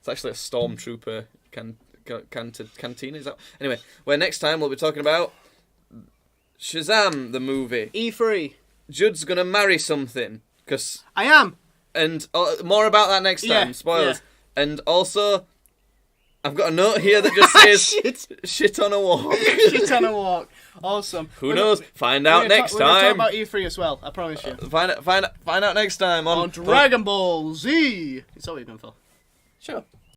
stormtrooper canteen. Is that anyway? Where next time we'll be talking about Shazam the movie. E3. Judd's gonna marry something because I am. And more about that next time. Yeah, Spoilers. Yeah. And also, I've got a note here that just says shit on a walk. Shit on a walk. Awesome. Who knows? Find out next time. We're going to talk about E3 as well, I promise you. Find out next time on Dragon Ball Z. It's all you've been for. Sure.